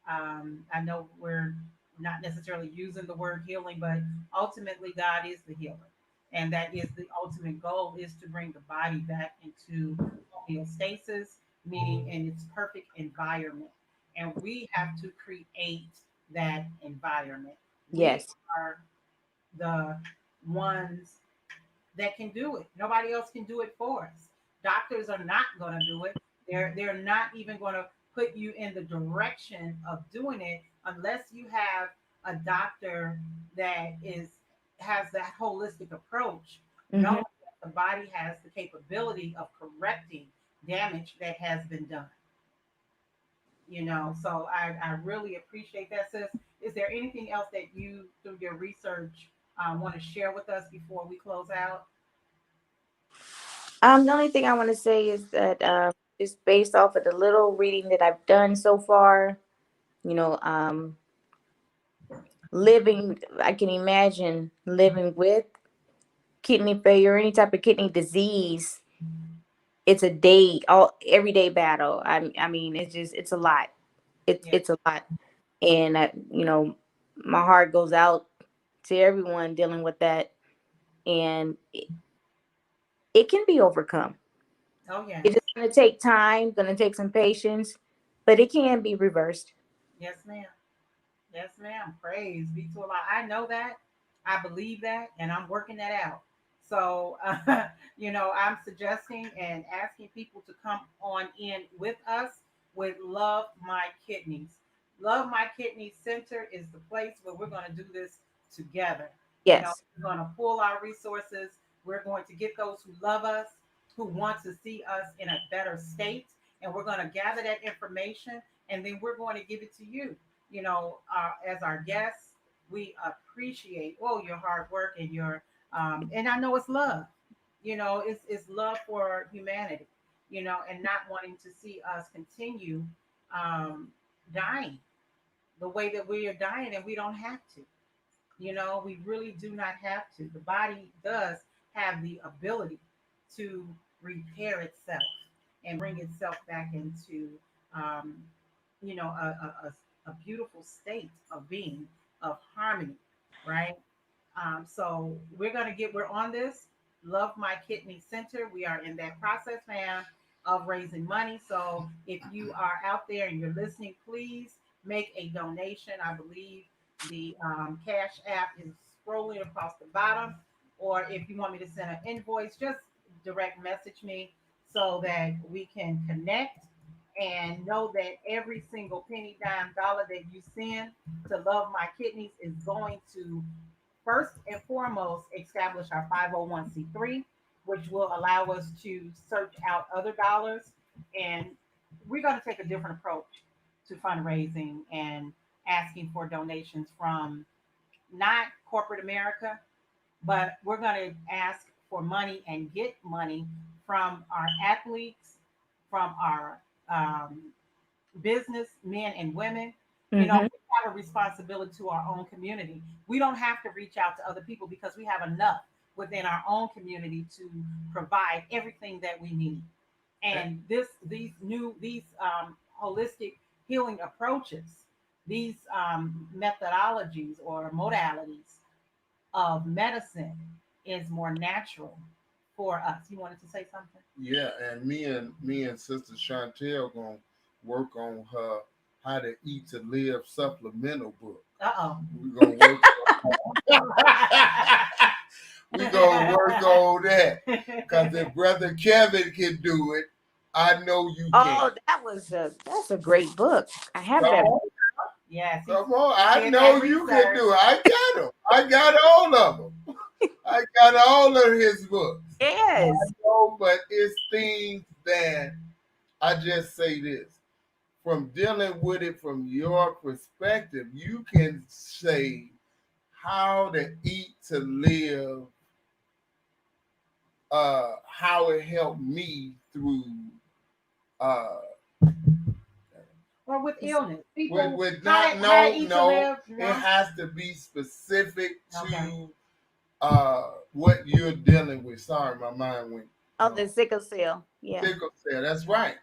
I know we're not necessarily using the word healing, but ultimately, God is the healer. And that is the ultimate goal, is to bring the body back into homeostasis, meaning in its perfect environment. And we have to create that environment. We Yes. are the ones that can do it. Nobody else can do it for us. Doctors are not going to do it. They're not even going to put you in the direction of doing it unless you have a doctor that is has that holistic approach, knowing Hmm. that the body has the capability of correcting damage that has been done. So I really appreciate that, sis. Is there anything else that you, through your research, want to share with us before we close out? The only thing I want to say is that just based off of the little reading that I've done so far, you know, living, I can imagine living with kidney failure, any type of kidney disease. It's a all everyday battle. I mean, it's a lot. Yeah. It's a lot, and my heart goes out to everyone dealing with that, and it can be overcome. Oh, yes. It's going to take time, going to take some patience, but it can be reversed. Yes, ma'am. Yes, ma'am. Praise be to Allah. I know that. I believe that, and I'm working that out. So, I'm suggesting and asking people to come on in with us with Love My Kidneys. Love My Kidneys Center is the place where we're going to do this together. Yes. We're going to pull our resources. We're going to get those who love us, who want to see us in a better state, and we're going to gather that information, and then we're going to give it to you, as our guests. We appreciate your hard work and your and I know it's love. It's love for humanity. And not wanting to see us continue um, dying the way that we are dying, and we don't have to. We really do not have to. The body does have the ability to repair itself and bring itself back into, um, a beautiful state of being, of harmony, right? So we're on this Love My Kidney Center. We are in that process, ma'am, of raising money. So if you are out there and you're listening, please make a donation. I believe the Cash App is scrolling across the bottom. Or if you want me to send an invoice, just direct message me so that we can connect and know that every single penny, dime, dollar that you send to Love My Kidneys is going to first and foremost establish our 501c3, which will allow us to search out other dollars. And we're going to take a different approach to fundraising and asking for donations from not corporate America, but we're going to ask for money and get money from our athletes, from our um, business men and women. Hmm. We have a responsibility to our own community. We don't have to reach out to other people because we have enough within our own community to provide everything that we need. And these holistic healing approaches, these methodologies or modalities of medicine is more natural for us. You wanted to say something? Yeah, and me and Sister Shawntell gonna work on her how to eat to live supplemental book. Uh We're gonna work oh. we're gonna work on that. Cause if Brother Kevin can do it, I know you can. Oh, that's a great book. I have Come that. on, Yes, come on. he I did know that you can research. do it. I got them. I got all of them. I got all of his books. Yes. No, but it's things that I just say this. From dealing with it from your perspective, you can say how to eat to live how it helped me through uh or with illness. People with how not to no eat to no live. it has to be specific Okay. to what you're dealing with. Sorry, my mind went Oh, the sickle cell. Yeah. sickle cell. That's right.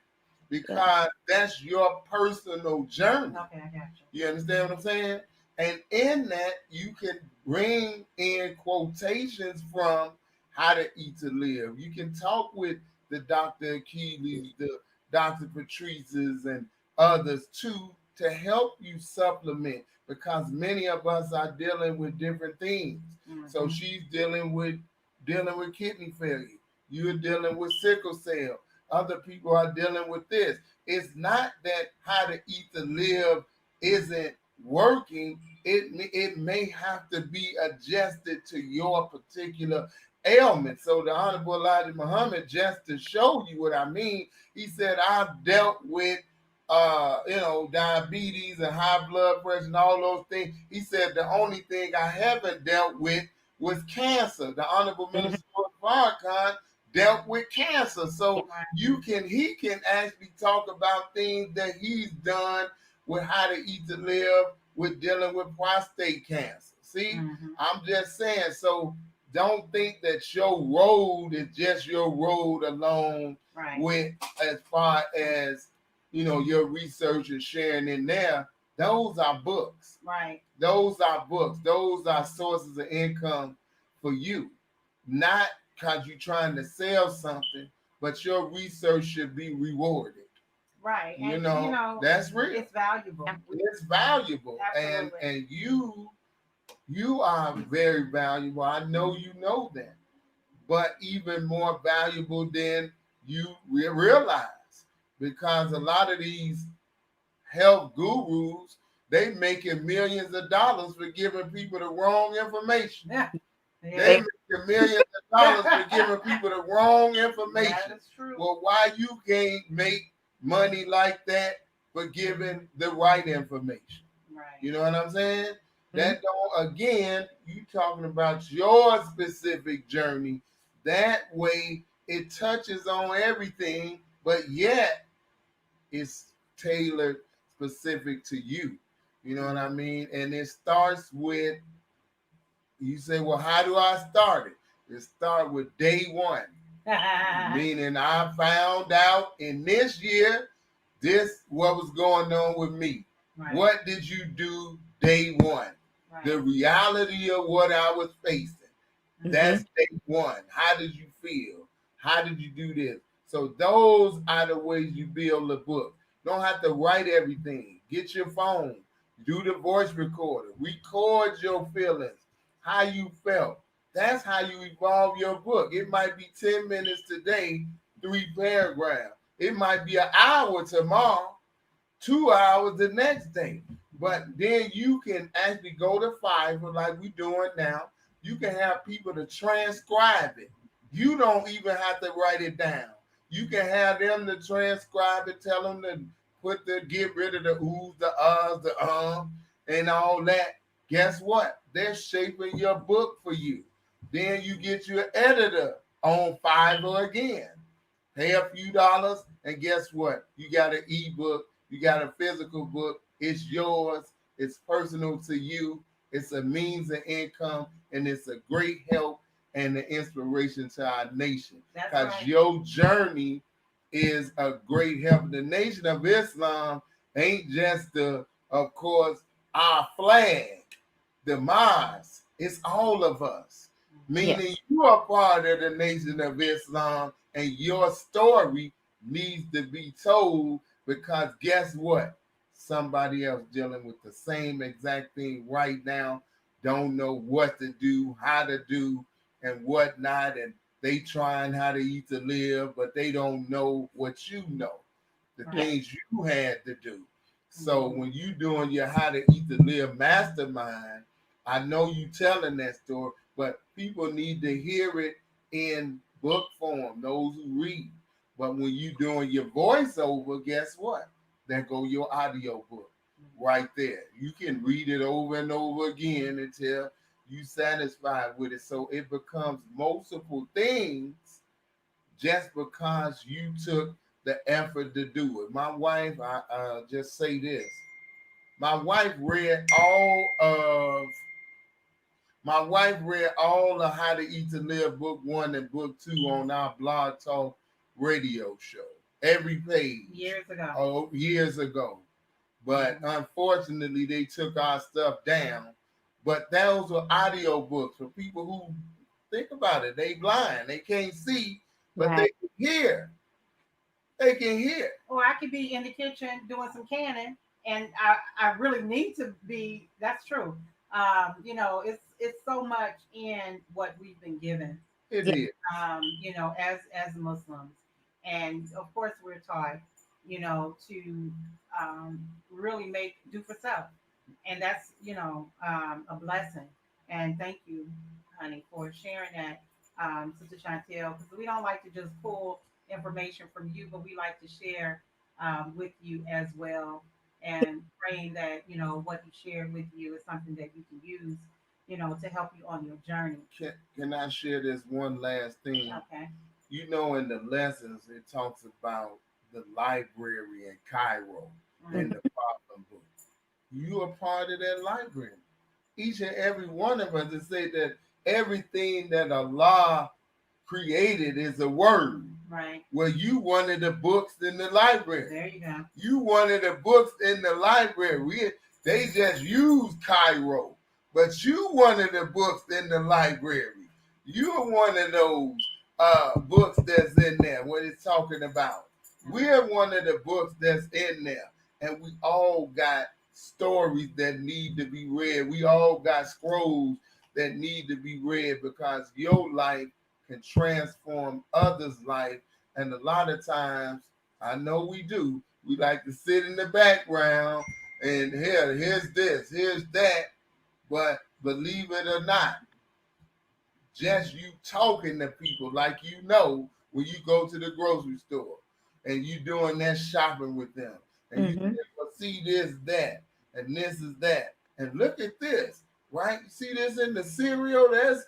Yeah. Because that's your personal journey. Okay, I got you. You understand what I'm saying? And in that, you can bring in quotations from How to Eat to Live. You can talk with the Dr. Achilles, the Dr. Patrice's, and others too to help you supplement because many of us are dealing with different things. Mm-hmm. So she's dealing with kidney failure. You're dealing with sickle cell. Other people are dealing with this. It's not that How to Eat to Live isn't working. It may have to be adjusted to your particular ailment. So the Honorable Elijah Muhammad, just to show you what I mean, he said, I've dealt with diabetes and high blood pressure and all those things. He said the only thing I haven't dealt with was cancer. The Honorable Minister Farrakhan dealt with cancer. So he can actually talk about things that he's done with How to Eat to Live, with dealing with prostate cancer. See, I'm just saying, so don't think that your road is just your road alone with as far as your research and sharing in there. Those are books. Right. Those are books. Those are sources of income for you. Not because you're trying to sell something, but your research should be rewarded. Right. And that's real. It's valuable. It's valuable. Absolutely. And you are very valuable. I know you know that. But even more valuable than you realize. Because a lot of these health gurus, they making millions of dollars for giving people the wrong information. Yeah. They making millions of dollars for giving people the wrong information. That is true. Well, why you can't make money like that for giving the right information? Right. You know what I'm saying? That don't, again, you talking about your specific journey. That way it touches on everything, but yet it's tailored specific to you. You know what I mean? And it starts with, you say, well, how do I start it? It starts with day one. Meaning I found out in this year, what was going on with me. Right. What did you do day one? Right. The reality of what I was facing. That's day one. How did you feel? How did you do this? So those are the ways you build a book. Don't have to write everything. Get your phone. Do the voice recorder. Record your feelings. How you felt. That's how you evolve your book. It might be 10 minutes today, 3 paragraphs. It might be an hour tomorrow, 2 hours the next day. But then you can actually go to Fiverr like we're doing now. You can have people to transcribe it. You don't even have to write it down. You can have them to transcribe it, tell them to get rid of the oohs, the uhs, the and all that. Guess what? They're shaping your book for you. Then you get your editor on Fiverr again. Pay a few dollars, and guess what? You got an ebook, you got a physical book. It's yours. It's personal to you. It's a means of income, and it's a great help and an inspiration to our nation. Because your journey is a great help. The Nation of Islam ain't just of course, our flag, the mosque. It's all of us. Meaning you are part of the Nation of Islam, and your story needs to be told because guess what? Somebody else dealing with the same exact thing right now, don't know what to do, how to do, and whatnot, and they trying How to Eat to Live, but they don't know what you know, the things you had to do. So when you doing your How to Eat to Live mastermind, I know you telling that story, but people need to hear it in book form, those who read. But when you doing your voiceover, guess what? There go your audio book right there. You can read it over and over again until you satisfied with it. So it becomes multiple things just because you took the effort to do it. My wife, I just say this. My wife read all of My wife read all of How to Eat to Live book 1 and book 2 on our blog talk radio show. Every page. Years ago. Oh, years ago. But unfortunately, they took our stuff down. But those were audio books for people who think about it. They blind. They can't see, but Right. they can hear. They can hear. Or I could be in the kitchen doing some canning, and I really need to be. That's true. It's so much in what we've been given. It Yeah. is. As Muslims, and of course we're taught, to really make do for self, and that's a blessing. And thank you, honey, for sharing that, Sister Chantel, because we don't like to just pull information from you, but we like to share with you as well. And praying that what he shared with you is something that you can use, to help you on your journey. Can I share this one last thing? Okay. In the lessons, it talks about the library in Cairo and Mhm. the problem book. You are part of that library. Each and every one of us, to say that everything that Allah created is a word. Right. Well, you one of the books in the library. There you go. You one of the books in the library. They just use Cairo, but you one of the books in the library. You're one of those books that's in there. What it's talking about. We're one of the books that's in there, and we all got stories that need to be read. We all got scrolls that need to be read because your life can transform others' life. And a lot of times, I know we do, we like to sit in the background and here's this, here's that. But believe it or not, just you talking to people like when you go to the grocery store and you doing that shopping with them and you Mhm. see this, that, and this is that. And look at this, right? You see this in the cereal? That's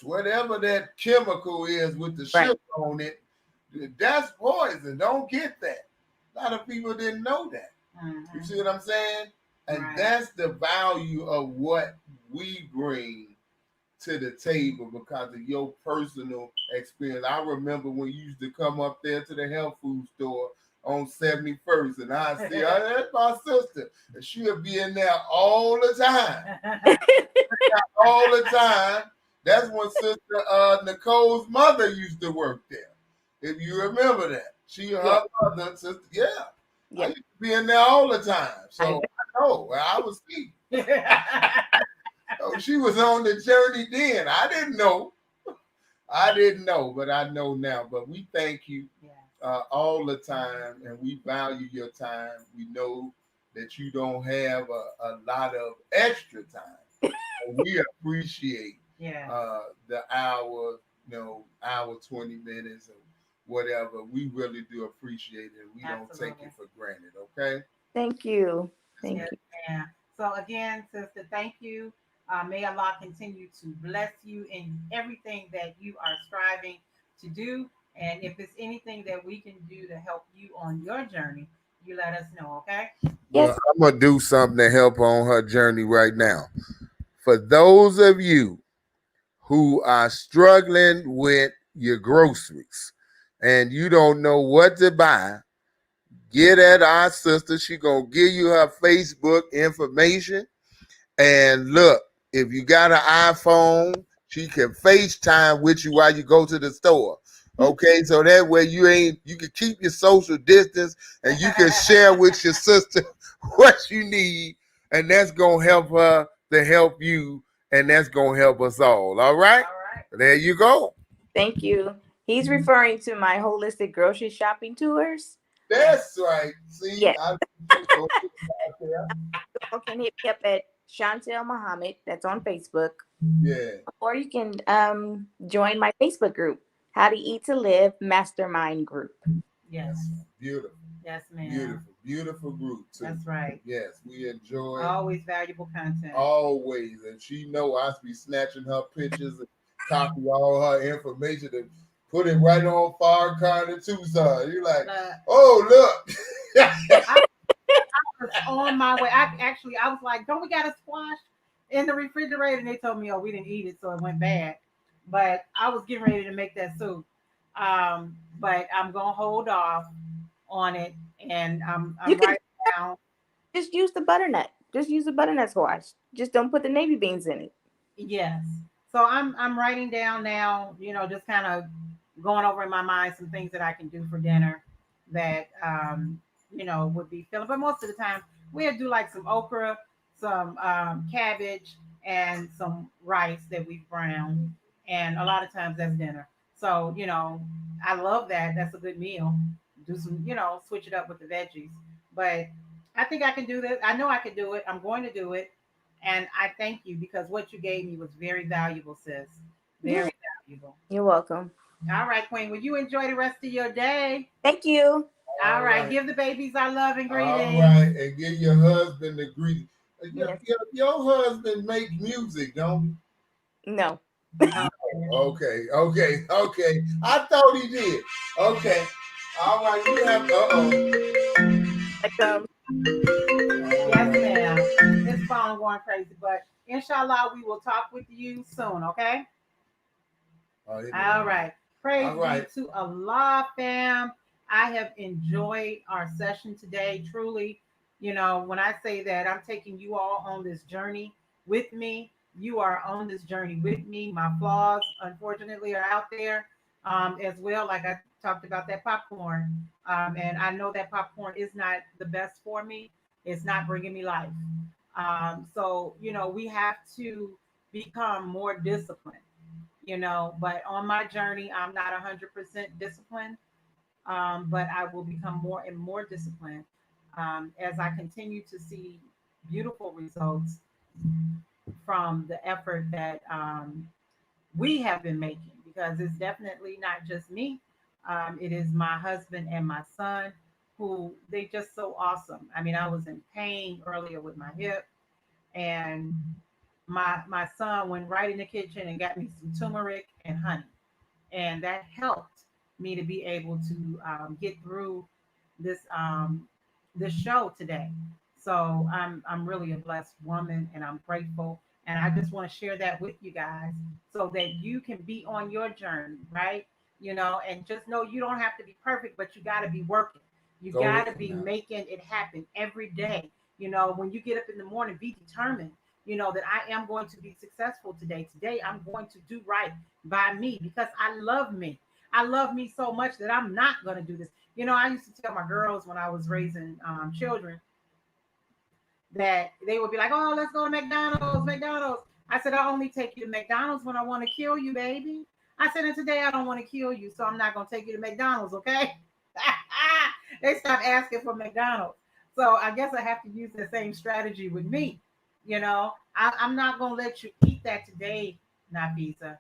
whatever that chemical is with the Right. sugar on it. That's poison. Don't get that. A lot of people didn't know that. Mhm. You see what I'm saying? And Right. that's the value of what we bring to the table because of your personal experience. I remember when you used to come up there to the health food store on 71st, and I see, oh, that's my sister, and she'll be in there all the time, all the time. That's when Sister Nicole's mother used to work there. If you remember that, Yeah. her mother, sister, yeah. I Yeah. used to be in there all the time, I so I know where I was see. Oh, she was on the journey then. I didn't know, but I know now. But we thank you all the time, and we value your time. We know that you don't have a lot of extra time. We appreciate the hour, hour 20 minutes or whatever. We really do appreciate it. We don't take Absolutely. it for granted. Okay. Thank you. Thank Yes, you. ma'am. So again, sister, thank you. May Allah continue to bless you in everything that you are striving to do. And if it's anything that we can do to help you on your journey, you let us know, okay? Well, Yes. I'm gonna do something to help on her journey right now. For those of you who are struggling with your groceries and you don't know what to buy, get at our sister. She gonna give you her Facebook information. And look, if you got an iPhone, she can FaceTime with you while you go to the store. Okay, so that way you can keep your social distance and you can share with your sister what you need, and that's gonna help her to help you, and that's gonna help us all. All right? All right. There you go. Thank you. He's referring to my holistic grocery shopping tours. That's right. See, Yes. I go out there. You can hit me up at Shawntell Muhammad. That's on Facebook. Yeah. Or you can join my Facebook group, How to Eat to Live Mastermind Group. Yes. Beautiful. Yes, ma'am. Beautiful. Beautiful group too. That's right. Yes, we enjoy Always valuable content. always, and she know I be snatching her pictures and copy all her information and put it right on Farrakhan and Tucson. You're like, Uh, oh, look. I was on my way. I was like, don't we got a squash in the refrigerator? And they told me, oh, we didn't eat it, so it went bad. But I was getting ready to make that soup. But I'm gonna hold off on it, and You I'm can writing down. just use the butternut. Just use the butternut squash. Just don't put the navy beans in it. Yes. So I'm writing down now, just kind of going over in my mind some things that I can do for dinner that would be filling. But most of the time we'll do like some okra, some cabbage, and some rice that we've browned. And a lot of times that's dinner. So, I love that. That's a good meal. Do some, switch it up with the veggies. But I think I can do this. I know I can do it. I'm going to do it. And I thank you because what you gave me was very valuable, sis. Yeah, Very valuable. you're welcome. All right, Queen. Will you enjoy the rest of your day? Thank you. All All right. right. Give the babies our love and All greetings. right. And give your husband the greeting. Yes. Your husband make music, don't No. he? Okay. I thought he did. Okay. All right. You have, Like Yes, ma'am. This phone going crazy, but inshallah, we will talk with you soon, okay? All right. Praise All right. be to Allah, fam. I have enjoyed our session today. Truly, when I say that I'm taking you all on this journey with me, you are on this journey with me. My flaws, unfortunately, are out there as well. Like I talked about that popcorn. And I know that popcorn is not the best for me, it's not bringing me life. So, we have to become more disciplined, but on my journey I'm not 100% disciplined, but I will become more and more disciplined as I continue to see beautiful results from the effort that we have been making, because it's definitely not just me. It is my husband and my son, who they just so awesome. I mean, I was in pain earlier with my hip, and my son went right in the kitchen and got me some turmeric and honey, and that helped me to be able to get through this show today. So I'm really a blessed woman, and I'm grateful. And I just want to share that with you guys so that you can be on your journey, right? And just know you don't have to be perfect, but you got to be working. You got to be making it happen every day. When you get up in the morning, be determined, that I am going to be successful today. Today, I'm going to do right by me because I love me. I love me so much that I'm not going to do this. I used to tell my girls when I was raising children that they would be like, "Oh, let's go to McDonald's, McDonald's." I said, "I only take you to McDonald's when I want to kill you, baby." I said, "And today I don't want to kill you, so I'm not going to take you to McDonald's, okay?" They stopped asking for McDonald's. So I guess I have to use the same strategy with me. I'm not going to let you eat that today, Nafisa.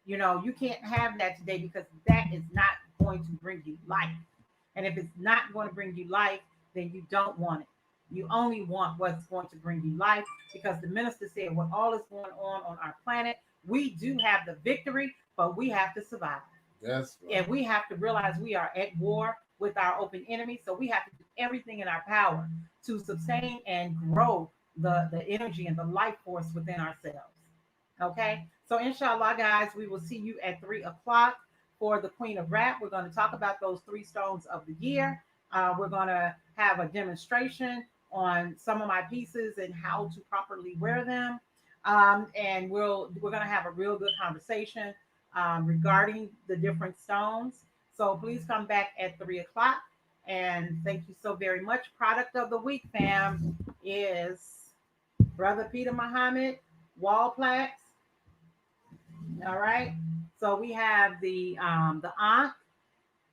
You can't have that today because that is not going to bring you life. And if it's not going to bring you life, then you don't want it. You only want what's going to bring you life, because the minister said, what all is going on our planet, we do have the victory, but we have to survive. That's right. And we have to realize we are at war with our open enemy. So we have to do everything in our power to sustain and grow the energy and the life force within ourselves. Okay. So inshallah, guys, we will see you at 3 o'clock for the Queen of Rap. We're going to talk about those three stones of the year. We're going to have a demonstration on some of my pieces and how to properly wear them. And we're going to have a real good conversation regarding the different stones. So please come back at 3 o'clock. And thank you so very much. Product of the week, fam, is Brother Peter Muhammad wall plaques. All right. So we have the Ankh.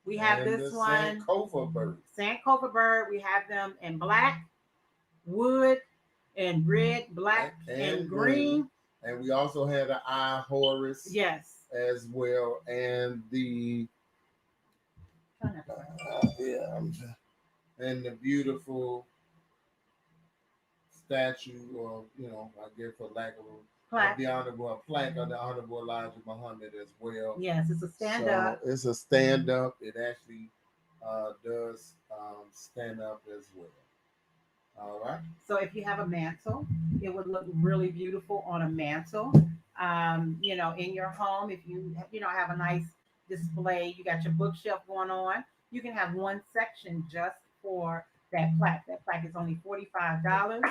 We have and this the one, Sankofa bird. Sankofa bird. We have them in black, wood, and red, black, and green. And we also had an eye Horus. Yes. As well, and and the beautiful statue, or I guess for lack of plaque. The honorable plaque of the Honorable Elijah Muhammad as well. Yes, it's a stand So up. it's a stand up. It actually does stand up as well. All right. So if you have a mantle, it would look really beautiful on a mantle. In your home, if you have a nice display, you got your bookshelf going on. You can have one section just for that plaque. That plaque is only $45.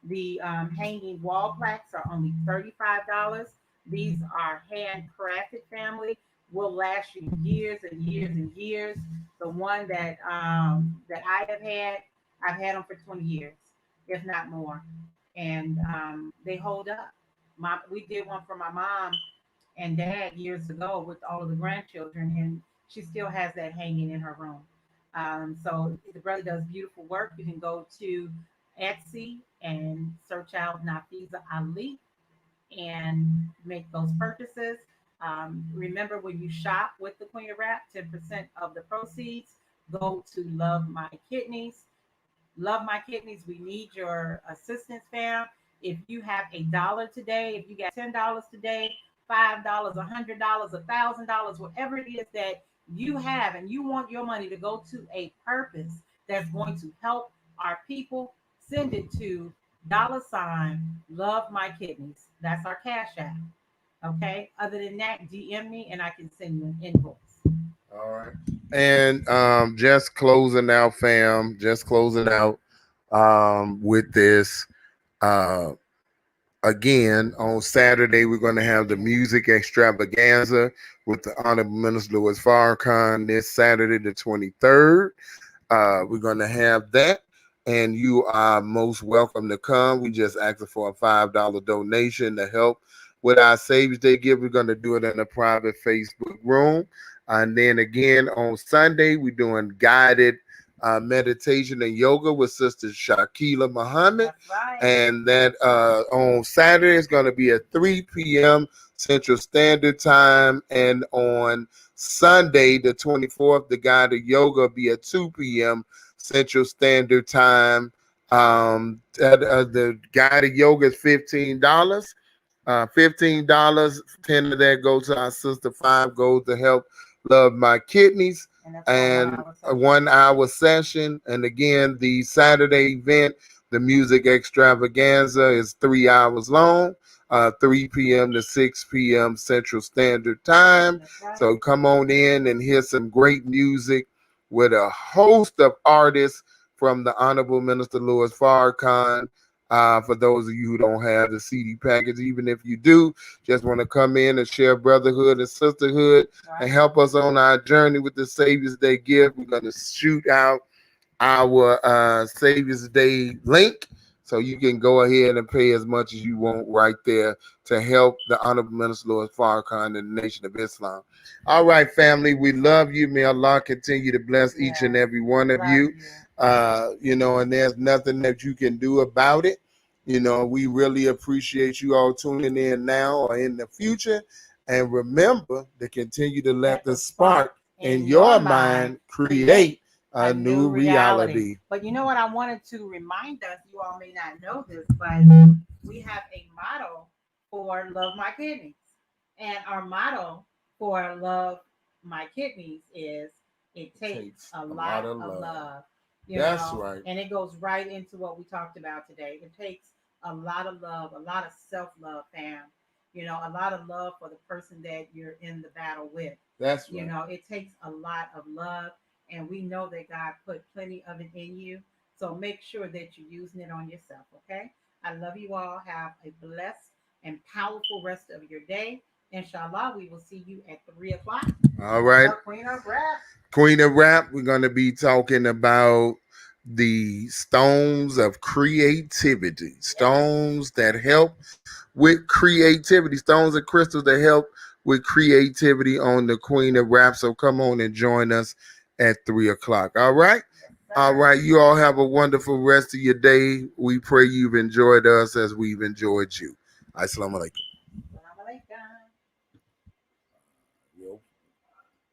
The hanging wall plaques are only $35. These are handcrafted, family. Will last you years and years and years. The one that I have had, I've had them for 20 years, if not more, and they hold up. We did one for my mom and dad years ago with all of the grandchildren, and she still has that hanging in her room. So the brother does beautiful work. You can go to Etsy and search out Nafiza Ali and make those purchases. Remember, when you shop with the Queen of Rap, 10% of the proceeds go to Love My Kidneys. Love My Kidneys, we need your assistance, fam. If you have a dollar today, if you got $10 today, $5, $100, $1,000, whatever it is that you have, and you want your money to go to a purpose that's going to help our people, send it to $ Love My Kidneys. That's our cash app. Okay. Other than that, DM me and I can send you an invoice. All right. And just closing out, fam. Just closing out with this. Uh, Again, on Saturday, we're going to have the music extravaganza with the Honorable Minister Louis Farrakhan this Saturday, the 23rd. We're going to have that, and you are most welcome to come. We just asked for a $5 donation to help with our Savior's Day gift. We're going to do it in a private Facebook room. And then again, on Sunday, we're doing guided meditation and yoga with Sister Shawntell Muhammad. Right. And that on Saturday is going to be at 3 p.m. Central Standard Time. And on Sunday, the 24th, the guided yoga will be at 2 p.m. Central Standard Time. The guided yoga is $15. $15, 10 of that goes to our sister, 5 goes to help Love My Kidneys, and a 1 hour session. And again, the Saturday event, the music extravaganza, is 3 hours long, 3 p.m. to 6 p.m. Central Standard Time. Right. So come on in and hear some great music with a host of artists from the Honorable Minister Louis Farrakhan. For those of you who don't have the CD package, even if you do, just want to come in and share brotherhood and sisterhood and help us on our journey with the Savior's Day gift. We're going to shoot out our Savior's Day link, so you can go ahead and pay as much as you want right there to help the Honorable Minister Louis Farrakhan and the Nation of Islam. All right, family, we love you. May Allah continue to bless each and every one of you. And there's nothing that you can do about it. We really appreciate you all tuning in now or in the future. And remember to continue to let the spark in your mind create a new reality. But you know what? I wanted to remind us, you all may not know this, but we have a motto for Love My Kidneys. And our motto for Love My Kidneys is, it takes a lot of love. That's right. And it goes right into what we talked about today. It takes a lot of love, a lot of self-love, fam. A lot of love for the person that you're in the battle with. That's right. It takes a lot of love, and we know that God put plenty of it in you. So make sure that you're using it on yourself, okay? I love you all. Have a blessed and powerful rest of your day. Inshallah, we will see you at 3 o'clock. All right. Queen of Rap. Queen of Rap, we're going to be talking about the stones of creativity, stones that help with creativity, stones and crystals that help with creativity on the Queen of Rap. So come on and join us at 3 o'clock. All right. All right. You all have a wonderful rest of your day. We pray you've enjoyed us as we've enjoyed you. Assalamu alaikum.